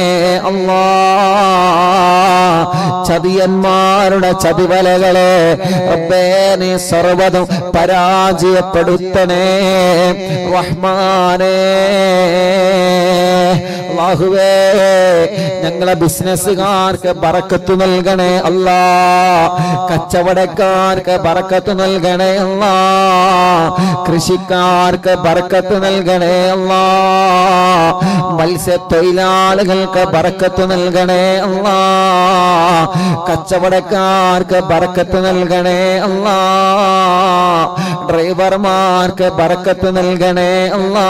അല്ലാ. ചതിയന്മാരുടെ ചതിവലകളെ റബ്ബേ നീ സർവ്വതും പരാജയപ്പെടുത്തണേ റഹ്മാനേ. അല്ലാഹുവേ ഞങ്ങളെ ബിസിനസ്സുകാർക്ക് ബറക്കത്ത് നൽകണേ അല്ലാ. കച്ചവടക്കാർക്ക് ബറക്കത്ത് നൽകണേ അല്ലാ. കൃഷിക്കാർക്ക് ബറക്കത്ത് നൽകണേ അല്ലാ. മത്സ്യത്തൊഴിലാളികൾക്ക് ബറക്കത്ത് നൽകണേ അല്ലാ. കച്ചവടക്കാർക്ക് ബറക്കത്ത് നൽകണേ അല്ലാ. ഡ്രൈവർമാർക്ക് ബറക്കത്ത് നൽകണേ അല്ലാ.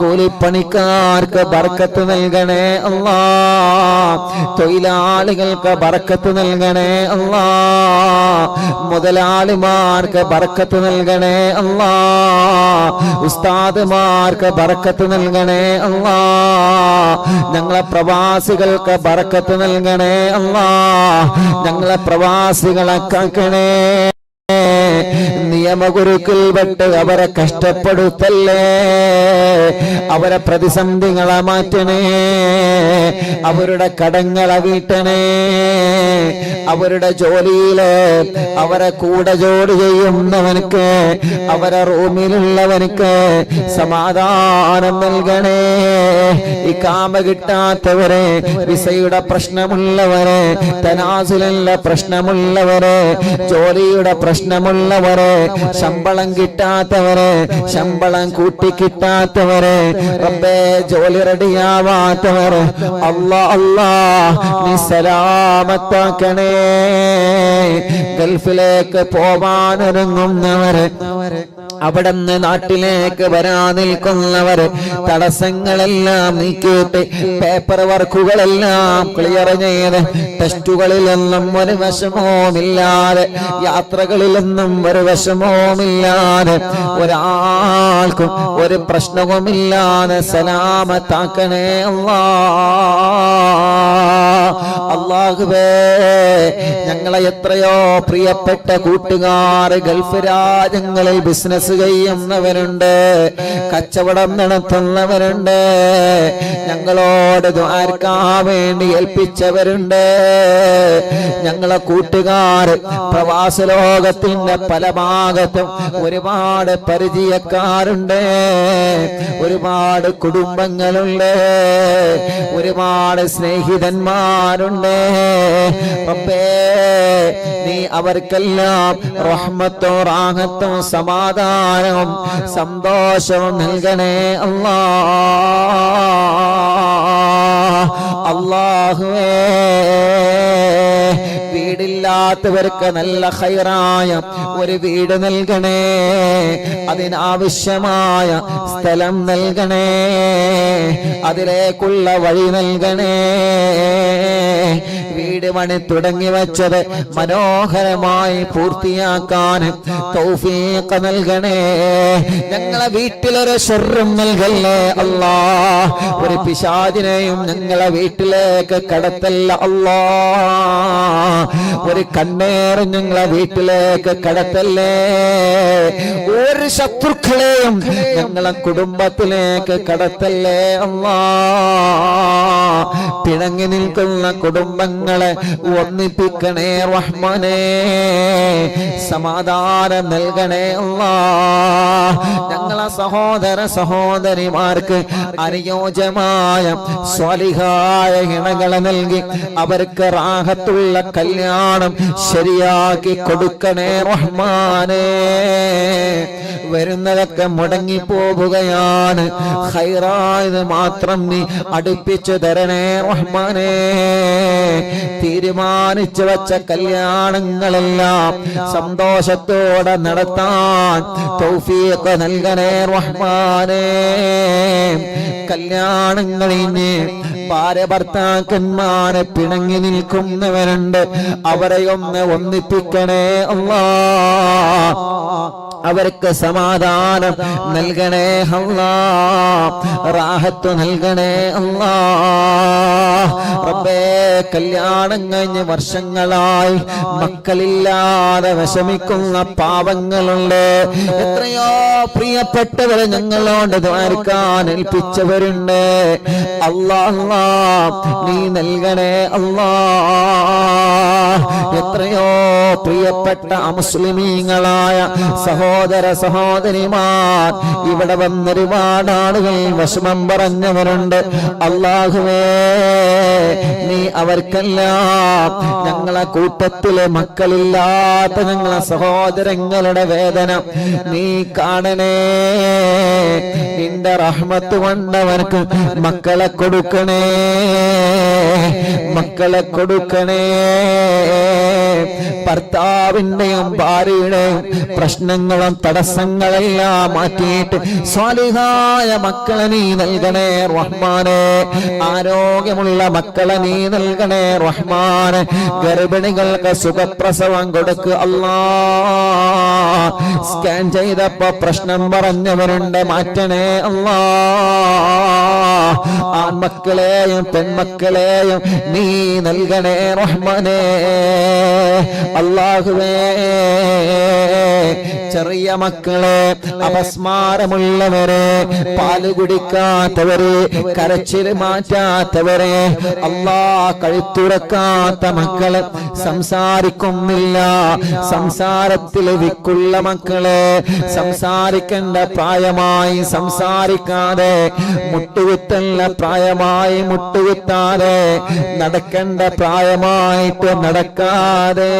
കൂലിപ്പണിക്കാർക്ക് ബറക്കത്ത് നൽകണേ അല്ലാ. തൊഴിലാളികൾക്ക് ബറക്കത്ത് നൽകണേ അല്ലാ. മുതലാളിമാർക്ക് ബറക്കത്ത് നൽകണേ അല്ലാ. ഉസ്താദുമാർക്ക് ബറക്കത്ത് നൽകണേ അല്ലാ. ഞങ്ങളെ പ്രവാസികൾക്ക് ബറക്കത്ത് നൽകണേ അല്ലാ. ഞങ്ങളെ പ്രവാസികളെ കാക്കണേ. നിയമഗുരുക്കൾ വിട്ട് അവരെ കഷ്ടപ്പെടുത്തല്ലേ. അവരെ പ്രതിസന്ധികളെ മാറ്റണേ. അവരുടെ കടങ്ങളെ വീട്ടണേ. അവരുടെ ജോലിയില് അവരെ കൂടെ ജോലി ചെയ്യുന്നവനക്ക്, അവരെ റൂമിലുള്ളവനക്ക് സമാധാനം നൽകണേ. ഇഖാമ കിട്ടാത്തവരെ, വിസയുടെ പ്രശ്നമുള്ളവരെ, തനാസുലുള്ള പ്രശ്നമുള്ളവരെ, ജോലിയുടെ പ്രശ്നമുള്ളവരെ, ശമ്പളം കിട്ടാത്തവരെ, ശമ്പളം കൂട്ടി കിട്ടാത്തവരെ, റബ്ബേ ജോലി റെഡിയാവാത്തവരെ അല്ലാ അല്ലാ നീ സലാമത്താക്കണേ. ഗൾഫിലേക്ക് പോവാനൊരുങ്ങുന്നവരെ, അവിടുന്ന് നാട്ടിലേക്ക് വരാൻ നിൽക്കുന്നവര് തടസ്സങ്ങളെല്ലാം നീക്കിയിട്ട് പേപ്പർ വർക്കുകളെല്ലാം ക്ലിയർ ചെയ്ത് ടെസ്റ്റുകളിലൊന്നും ഒരു വിഷമവുമില്ലാതെ, യാത്രകളിലൊന്നും ഒരു വിഷമവുമില്ലാതെ, ഒരാൾക്കും ഒരു പ്രശ്നവുമില്ലാതെ സലാമത്താക്കണേ അല്ലാ. അല്ലാഹുവേ ഞങ്ങളെ എത്രയോ പ്രിയപ്പെട്ട കൂട്ടുകാർ ഗൾഫ് രാജ്യങ്ങളിൽ ബിസിനസ് ചെയ്യുന്നവരുണ്ട്, കച്ചവടം നടത്തുന്നവരുണ്ട്, ഞങ്ങളോട് ദുആർക്കാൻ വേണ്ടി ഏൽപ്പിച്ചവരുണ്ട്. ഞങ്ങളെ കൂട്ടുകാർ പ്രവാസ ലോകത്തിന്റെ പല ഭാഗത്തും ഒരുപാട് പരിചയക്കാരുണ്ട്, ഒരുപാട് കുടുംബങ്ങളുണ്ട്, ഒരുപാട് സ്നേഹിതന്മാരുണ്ട്. റബ്ബേ നീ അവർക്കെല്ലാം റഹ്മത്തും റാഹത്തും സമാധാനവും സന്തോഷവും നൽകണേ അല്ലാ. അല്ലാഹുവേ വീടില്ലാത്തവർക്ക് നല്ല ഖൈറായ ഒരു വീട് നൽകണേ. അതിനാവശ്യമായ സ്ഥലം നൽകണേ. അതിലേക്കുള്ള വഴി നൽകണേ. വീട് പണി തുടങ്ങി വെച്ചത് മനോഹരമായി പൂർത്തിയാക്കാൻ തൗഫീഖ് നൽകണേ. ഞങ്ങളെ വീട്ടിലൊരു ശർറും നൽകല്ലേ അല്ലാ. ഒരു പിശാചിനെയും ഞങ്ങളെ വീട്ടിലേക്ക് കടത്തല്ല അല്ലാ. ഒരു കണ്ണേറും ഞങ്ങളെ വീട്ടിലേക്ക് കടത്തല്ലേ. ഒരു ശത്രുക്കളെയും ഞങ്ങളെ കുടുംബത്തിലേക്ക് കടത്തല്ലേ അല്ലാ. പിണങ്ങി നിൽക്കുന്ന കുടുംബങ്ങളെ ഒന്നിപ്പിക്കണേ റഹ്മാനേ. സമാധാനം നൽകണേ അല്ലാ. ഞങ്ങളെ സഹോദര സഹോദരിമാർക്ക് അനുയോജ്യമായ സ്വാലിഹായ ഇണകളെ നൽകി അവർക്ക് റാഹത്തുള്ള കല്യാണം ശരിയാക്കി കൊടുക്കണേ റഹ്മാനേ. വരുന്നതൊക്കെ മുടങ്ങിപ്പോവുകയാണ്. ഖൈറായത് മാത്രം നീ അടുപ്പിച്ചു തരണേ റഹ്മാനേ. തീരുമാനിച്ചു വച്ച കല്യാണങ്ങളെല്ലാം സന്തോഷത്തോടെ നടത്താൻ തൗഫീഖ് നൽകണേ റഹ്മാനേ. കല്യാണങ്ങളിന് ഭാര്യ ഭർത്താക്കന്മാരെ പിണങ്ങി നിൽക്കുന്നവരുണ്ട്. അവരെ ഒന്ന് ഒന്നിപ്പിക്കണേ അല്ലാ. അവർക്ക് സമാധാനം നൽകണേ അല്ലാ. റാഹത്ത് നൽകണേ അല്ലാ. റബ്ബേ, കല്യാണം കഴിഞ്ഞ് വർഷങ്ങളായി മക്കളില്ലാതെ വിഷമിക്കുന്ന പാവങ്ങളുണ്ട്. എത്രയോ പ്രിയപ്പെട്ടവരെ ഞങ്ങളോട് ദ്വാരക്കാൻ ഏൽപ്പിച്ചവരുണ്ട്. അല്ലാ അല്ലാ, നീ നൽകണേ അല്ലാ. എത്രയോ പ്രിയപ്പെട്ട അമുസ്ലിമീങ്ങളായ സഹോദര സഹോദരിമാർ ഇവിടെ വന്നൊരുപാട് ആളുകൾ വിഷമം പറഞ്ഞവരുണ്ട്. അല്ലാഹുവേ, നീ അവർക്കെല്ലാം ഞങ്ങളെ കൂട്ടത്തിലെ മക്കളില്ലാത്ത ഞങ്ങളെ സഹോദരങ്ങളുടെ വേദന നീ കാണണേ. നിന്റെ റഹ്മത്ത് കൊണ്ടവർക്ക് മക്കളെ കൊടുക്കണേ, മക്കളെ കൊടുക്കണേ. ഭർത്താവിന്റെയും ഭാര്യയുടെയും പ്രശ്നങ്ങളും തടസ്സങ്ങളെല്ലാം മാറ്റിയിട്ട് സ്വാലിഹായ മക്കളെ നീ നൽകണേ റഹ്മാനേ. ആരോഗ്യമുള്ള മക്കളെ നീ നൽകണേ റഹ്മാനേ. ഗർഭിണികൾക്ക് സുഖപ്രസവം കൊടുക്കുക അല്ലാ. സ്കാൻ ചെയ്തപ്പോ പ്രശ്നം പറഞ്ഞവരുണ്ട്, മാറ്റണേ അല്ലാ. ആൺമക്കളെയും പെൺമക്കളെയും നീ നൽകണേ റഹ്മാനേ. അല്ലാഹുവേ, ചെറിയ മക്കളെ, അപസ്മാരമുള്ളവരെ, പാല് കുടിക്കാത്തവരെ, കരച്ചിൽ മാറ്റാത്തവരെ, അല്ലാ, കഴുത്തുറക്കാത്ത മക്കളെ, സംസാരിക്കുന്നില്ല, സംസാരത്തിൽ വിക്കുള്ള മക്കളെ, സംസാരിക്കേണ്ട പ്രായമായി സംസാരിക്കാതെ, മുട്ടുകുത്തല്ല പ്രായമായി മുട്ടുകുത്താതെ, നടക്കേണ്ട പ്രായമായിട്ട് നടക്കാതെ,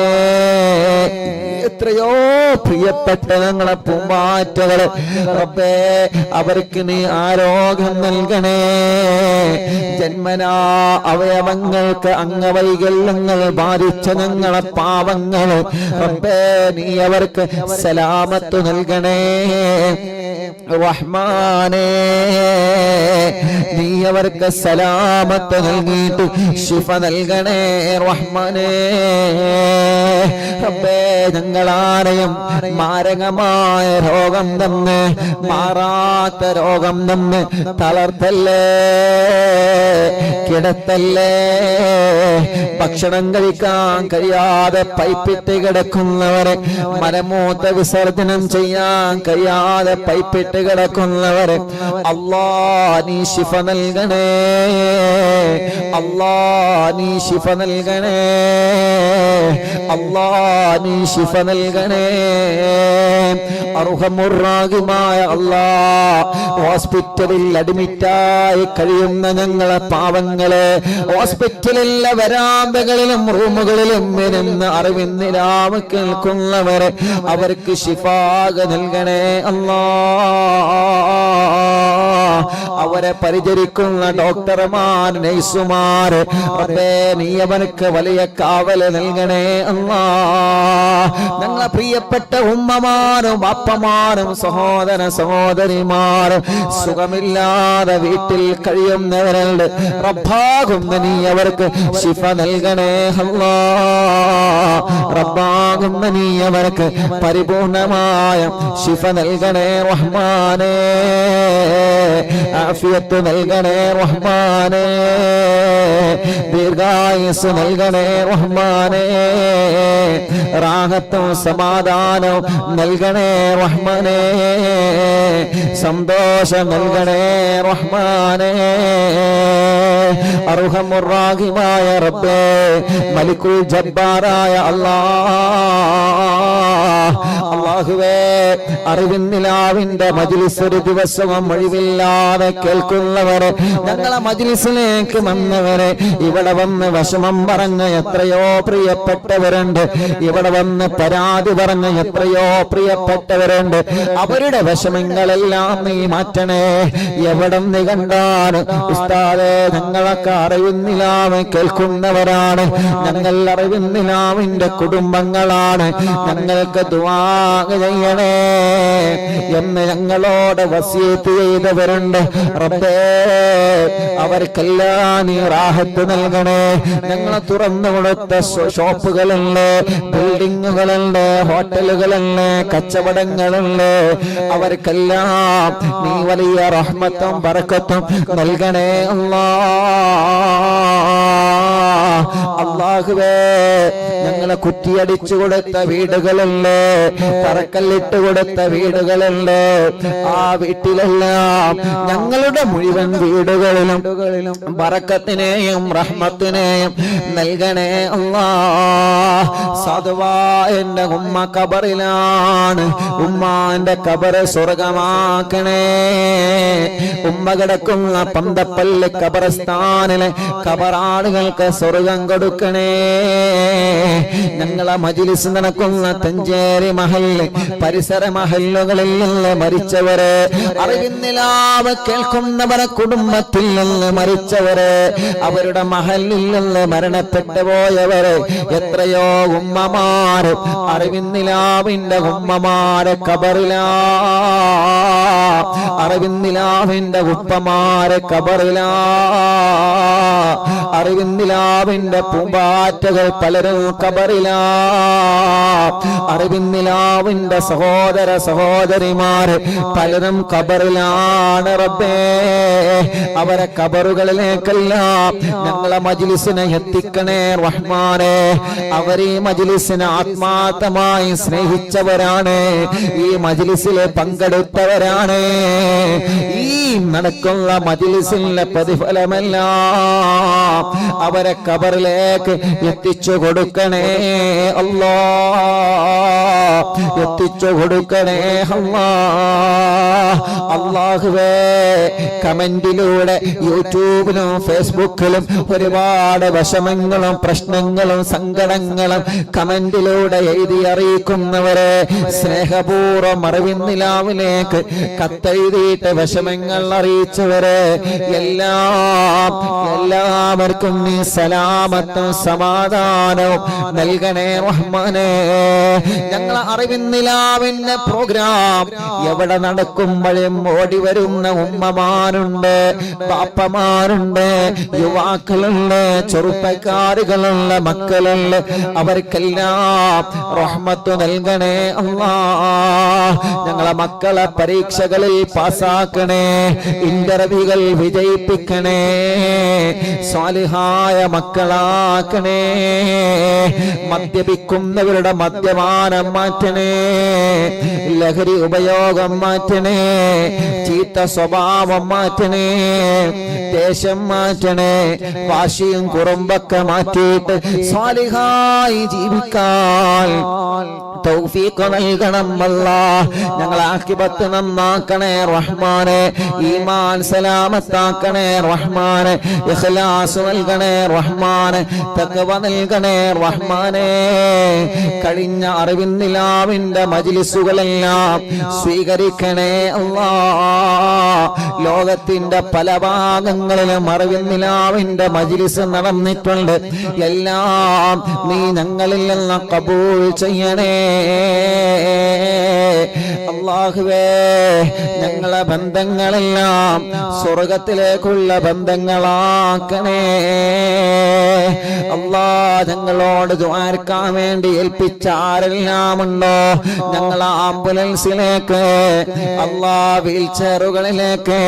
എത്രയോ പ്രിയപ്പെട്ട ഞങ്ങളെ പൂമ്പാറ്റകള് റബ്ബേ, അവർക്ക് നീ ആരോഗ്യം നൽകണേ. ജന്മനാ അവയവങ്ങൾക്ക് അംഗവൈകല്യങ്ങൾ ബാധിച്ച ഞങ്ങളെ പാവങ്ങൾ റബ്ബേ, നീ അവർക്ക് സലാമത്ത് നൽകണേ റഹ്മാനേ. നീ അവർക്ക് സലാമത്ത് നൽകിയിട്ട് ശിഫ നൽകണേ റഹ്മാനേ. റബ്ബേ, ഞങ്ങളാരെയും മാരകമായ രോഗം തന്ന്, മാറാത്ത രോഗം തന്ന് തളർത്തല്ലേ, കിടത്തല്ലേ. ഭക്ഷണം കഴിക്കാൻ കഴിയാതെ പൈപ്പിട്ട് കിടക്കുന്നവരെ, മലമൂത്ര വിസർജനം ചെയ്യാൻ കഴിയാതെ പൈപ്പിട്ട് കിടക്കുന്നവരെ അല്ലാ, നീ ശിഫ നൽകണേ. അല്ലാ, നീ ശിഫ നൽകണേ. അല്ലാ, നീ ശിഫ നൽകണേ. അർഹമുർറാഹിമായ അല്ലാ, ഹോസ്പിറ്റലിൽ അഡ്മിറ്റായി കഴിയുന്ന ഞങ്ങളെ പാവങ്ങളെ, ഹോസ്പിറ്റലിലെ വരാന്തകളിലും റൂമുകളിലും ഇരുന്ന് അറിവിന്നിരാവ് കേൾക്കുന്നവരെ അവർക്ക് ശിഫാക നൽകണേ അല്ലാ. അവരെ പരിചരിക്കുന്ന ഡോക്ടർമാർ, നഴ്സുമാർ റബ്ബേ, നീ അവർക്ക് വലിയ കാവല് നൽകണേ. നൽകണേ അല്ലാ. ഞങ്ങളെ പ്രിയപ്പെട്ട ഉമ്മമാരും ബാപ്പമാരും സഹോദര സഹോദരിമാരും സുഖമില്ലാതെ വീട്ടിൽ കഴിയുന്നവരുണ്ട്. റബ്ബാകുന്ന നീ അവർക്ക് ശിഫ നൽകണേ അല്ലാ. റബ്ബാകുന്ന നീ അവർക്ക് പരിപൂർണമായ ശിഫ നൽകണേ റഹ്മാനേ. ആഫിയത്ത് നൽകണേ റഹ്മാനേ. ദീർഘായുസ് നൽകണേ റഹ്മാനേ. റാഹത്തും സമാധാനവും നൽകണേ റഹ്മാനേ. സന്തോഷം നൽകണേ റഹ്മാനേ. അർഹമുർ റഹീമായ റബ്ബേ, മലിക്കുൽ ജബ്ബാറായ അല്ലാഹുവേ, അറിവിന്നിലാവിന്റെ മജ്ലിസ് ഒരു ദിവസവും ഒഴിവില്ലാതെ കേൾക്കുന്നവരെ, ഞങ്ങളെ മജ്ലിസിലേക്ക് വന്നവരെ, ഇവിടെ വന്ന് വിഷമം പറഞ്ഞ എത്രയോ പ്രിയപ്പെട്ടവരുണ്ട്, ഇവിടെ വന്ന് പരാതി പറഞ്ഞ എത്രയോ പ്രിയപ്പെട്ടവരുണ്ട്. അവരുടെ വിഷമങ്ങളെല്ലാം നീ മാറ്റണേ. എവിടെ നീ കണ്ടാണ് ഉസ്താദേ, ഞങ്ങളൊക്കെ അറിവിന്നിലാവ് കേൾക്കുന്നവരാണ്, ഞങ്ങൾ അറിവിന്നിലാവിന്റെ കുടുംബങ്ങളാണ്, ഞങ്ങൾക്ക് ദുആ ചെയ്യണേ എന്ന് ഞങ്ങളോട് വസിയത്ത് ചെയ്തവരുണ്ട്. റബ്ബേ, അവർക്കെല്ലാം നീ റാഹത്ത് നൽകണേ. ഞങ്ങളെ തുറന്നു കൊടുത്ത ഷോപ്പുകളുണ്ട്, ബിൽഡിങ്ങുകളുണ്ട്, ഹോട്ടലുകളുണ്ട്, കച്ചവടങ്ങളുണ്ട്, അവർക്കെല്ലാം നീ വലിയ റഹ്മത്തും ബറക്കത്തും നൽകണേ അല്ലാഹുവേ. ഞങ്ങളെ കുറ്റിയടിച്ചു കൊടുത്ത വീടുകളുണ്ട്, തറക്കല്ലിട്ട് കൊടുത്ത വീടുകളുണ്ട്, ആ വീട്ടിലെല്ലാം ഞങ്ങളുടെ മുഴുവൻ വീടുകളിലും ബറക്കത്തിനെയും റഹ്മത്തിനെയും നൽകണേ അല്ലാഹ്. സാധുവാ എന്റെ ഉമ്മ ഖബറിലാണ്, ഉമ്മാന്റെ ഖബറ് സ്വർഗമാക്കണേ. ഉമ്മ കിടക്കുന്ന പന്തപ്പള്ളി ഖബർസ്ഥാനിലെ ഖബറാളുകൾക്ക് സ്വർഗം കൊടുക്കണേ. ഞങ്ങളെ മജ്ലിസ് നടക്കുന്ന തഞ്ചേരി മഹല്ല് പരിസര മഹല്ലുകളിൽ നിന്ന് മരിച്ചവരെ, അറിവിന്നിലാവ് കേൾക്കുന്നവരെ കുടുംബത്തിൽ നിന്ന് മരിച്ചവരെ, അവരുടെ മഹല്ലിൽ നിന്ന് മരണപ്പെട്ടു പോയവരെ, എത്രയോ ഉമ്മമാര് അറിവിന്നിലാവിന്റെ ഉമ്മമാരെ ഖബറിലാ, അറിവിന്നിലാവിന്റെ ഉപ്പമാരെ ഖബറിലാ, അറിവിന്നിലാവിന്റെ പൂമ്പാറ്റകൾ പലരും ഖബറിലാ, അറിവിന്നിലാവിന്റെ സഹോദര സഹോദരിമാര് പലരും ഖബറിലാണ്. റബ്ബേ, അവരെ ഖബറുകളിലേക്കെല്ലാം ഞങ്ങളെ മജ്ലിസിനെ എത്തിക്കണേ റഹ്മാനേ. അവർ ഈ മജ്ലിസിനെ ആത്മാർത്ഥമായി സ്നേഹിച്ചവരാണ്, ഈ മജ്ലിസിൽ പങ്കെടുത്തവരാണ്. ഈ നടക്കുന്ന മജ്ലിസിലെ പ്രതിഫലമെല്ലാം അവരെ ഖബറിലേക്ക് എത്തിച്ചു കൊടുക്കണേ അല്ലാഹ്, എത്തിച്ചു കൊടുക്കണേ അല്ലാഹ്. അല്ലാഹുവേ, കമന്റിലൂടെ യൂട്യൂബിലും ഫേസ്ബുക്കിലും ഒരുപാട് വിഷമങ്ങളും പ്രശ്നങ്ങളും സങ്കടങ്ങളും കമന്റിലൂടെ എഴുതി അറിയിക്കുന്നവരെ, സ്നേഹപൂർവ്വം അറിവിന്നിലാവിലേക്ക് കത്തെഴുതിയിട്ട് വിഷമങ്ങൾ അറിയിച്ചവരെ എല്ലാവർക്കും നീ സലാമത്തും സമാധാനവും നൽകണേ റഹ്മാനേ. ഞങ്ങളെ അറിവിന്നിലാവിന്റെ പ്രോഗ്രാം എവിടെ നടക്കുമ്പോഴും ഓടി വരുന്ന ഉമ്മമാരുണ്ട്, ബാപ്പമാരുണ്ട്, യുവാക്കളുണ്ട്, ചെറുപ്പക്കാരുകളുണ്ട്, മക്കളുണ്ട്, അവർക്കെല്ലാം റഹ്മത്ത് നൽകണേ അല്ലാഹ്. ഞങ്ങളെ മക്കളെ പരീക്ഷകളിൽ പാസ്സാക്കണേ, ഇന്റർവ്യൂകൾ വിജയിപ്പിക്കണേ, സ്വാലിഹായ മക്കളാക്കണേ. മദ്യപിക്കുന്നവരുടെ മദ്യപാനം മാറ്റണേ, ലഹരി ഉപയോഗം മാറ്റണേ, ചീത്ത സ്വഭാവം മാറ്റണേ, ദേശം മാറ്റണേ, വാശിയും കുറുമ്പൊക്കെ മാറ്റിയിട്ട് സ്വാലിഹായി ജീവിക്കാൻ തൗഫീഖ് നൽകണം അല്ലാഹ്. ഞങ്ങളെ ആഖിബത്ത് നന്നാക്കണേ റഹ്മാനേ, ഈമാൻ സലാമത്താക്കണേ റഹ്മാനേ, ഇഖ്ലാസ് നൽകണേ റഹ്മാനേ, തഖ്വ നൽകണേ റഹ്മാനേ. റഹ്മാനേ, കഴിഞ്ഞ അറിവിൻ നിലാവിന്റെ മജ്ലിസുകളെല്ലാം സ്വീകരിക്കണേ അല്ലാ. ലോകത്തിന്റെ പല ഭാഗങ്ങളിലും അറിവിൻ നിലാവിന്റെ മജ്ലിസ് നടന്നിട്ടുണ്ട്. എല്ലാം നീ ഞങ്ങളിൽ നിന്ന് ഖബൂൽ ചെയ്യണേ അല്ലാഹുവേ. ഞങ്ങളെ ബന്ധങ്ങളെല്ലാം സ്വർഗത്തിലേക്കുള്ള ബന്ധങ്ങളാക്കണേ അല്ലാ. ഞങ്ങളോട് ദുആർക്കാൻ വേണ്ടി ഏൽപ്പിച്ച ആരെല്ലാം ഉണ്ടോ, ഞങ്ങൾ ആംബുലൻസിലേക്ക്, അല്ലാ വീൽചെയറുകളിലേക്ക്,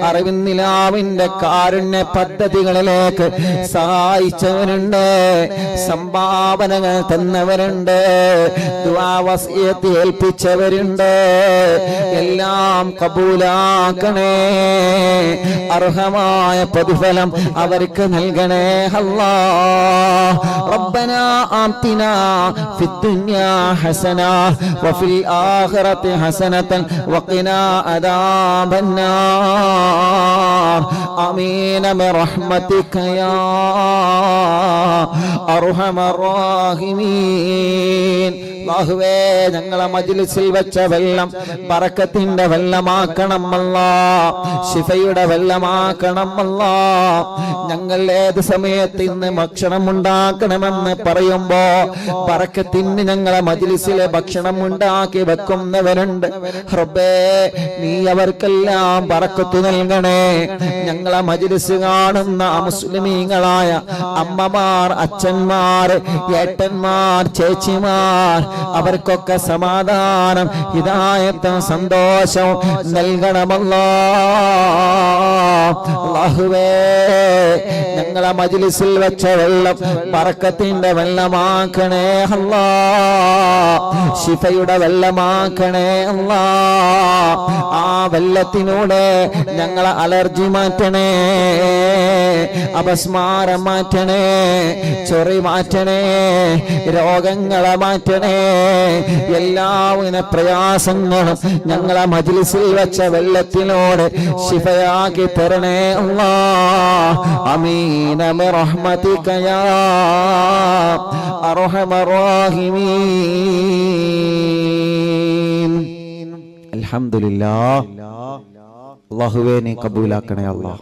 അറിവിൻ നിലാവിന്റെ കാരുണ്യ പദ്ധതികളിലേക്ക് സഹായിച്ചവരുണ്ട്, സംഭാവനകൾ തന്നവരുണ്ട്, ദുആ വസിയത്ത് ഏൽപ്പിച്ചവരുണ്ട്. എല്ലാം കബൂലാക്കണേ. അർഹമായ പ്രതിഫലം അവർക്ക് നൽകണേ അല്ലാ. റബ്ബനാ ആതിനാ ഫിദ്ദുനിയാ ഹസന വഫിൽ ആഖിറതി ഹസനതൻ വഖിനാ അദാബന്നാർ. ആമീൻ ബിറഹ്മതിക യാ അർഹമർ റഹീമീൻ. അല്ലാഹുവേ, ഞങ്ങളെ മജ്ലിസിൽ വെച്ച വെള്ളം ബറക്കത്തിന്റെ വെള്ളമാക്കണം അല്ലാ, ശിഫയുടെ വെള്ളമാക്കണം അല്ലാ. ഞങ്ങൾ ഏത് സമയത്ത് ഇന്ന് ഭക്ഷണം ഉണ്ടാക്കണമെന്ന് പറയുമ്പോ ബറക്കത്തിന് ഞങ്ങളെ മജ്ലിസിലെ ഭക്ഷണം ഉണ്ടാക്കി വെക്കുന്നവരുണ്ട്. റബ്ബേ, നീ അവർക്കെല്ലാം ബറക്കത്ത് നൽകണേ. ഞങ്ങളെ മജ്ലിസ് കാണുന്ന മുസ്ലിമീങ്ങളായ അമ്മമാർ, അച്ഛന്മാർ, ഏട്ടന്മാർ, ചേച്ചിമാർ, അവർക്കൊക്കെ സമാധാനം, ഹിദായത്തും സന്തോഷവും നൽകണമല്ലാ. അല്ലാഹുവേ, ഞങ്ങളെ മജ്ലിസിൽ വെച്ച വെള്ളം ബറക്കത്തിന്റെ വെള്ളമാക്കണേ അല്ലാ, ശിഫയുടെ വെള്ളമാക്കണേ അല്ലാ. ആ വെള്ളത്തിനൂടെ ഞങ്ങളെ അലർജി മാറ്റണേ, അപസ്മാരം മാറ്റണേ, ചൊറി മാറ്റണേ, രോഗങ്ങളെ മാറ്റണേ. എല്ലാവിധ പ്രയാസങ്ങളും ഞങ്ങളെ മജ്ലിസിൽ വെച്ച വെള്ളത്തിനോട് ശിഫയാക്കി തരണേ അല്ലാ. ആമീൻ ബിറഹ്മതിക യാ അർഹമർ റഹീമീൻ. അൽഹംദുലില്ലാഹ്. അല്ലാഹുവേ, നീ കബൂലാക്കണേ അല്ലാഹ്.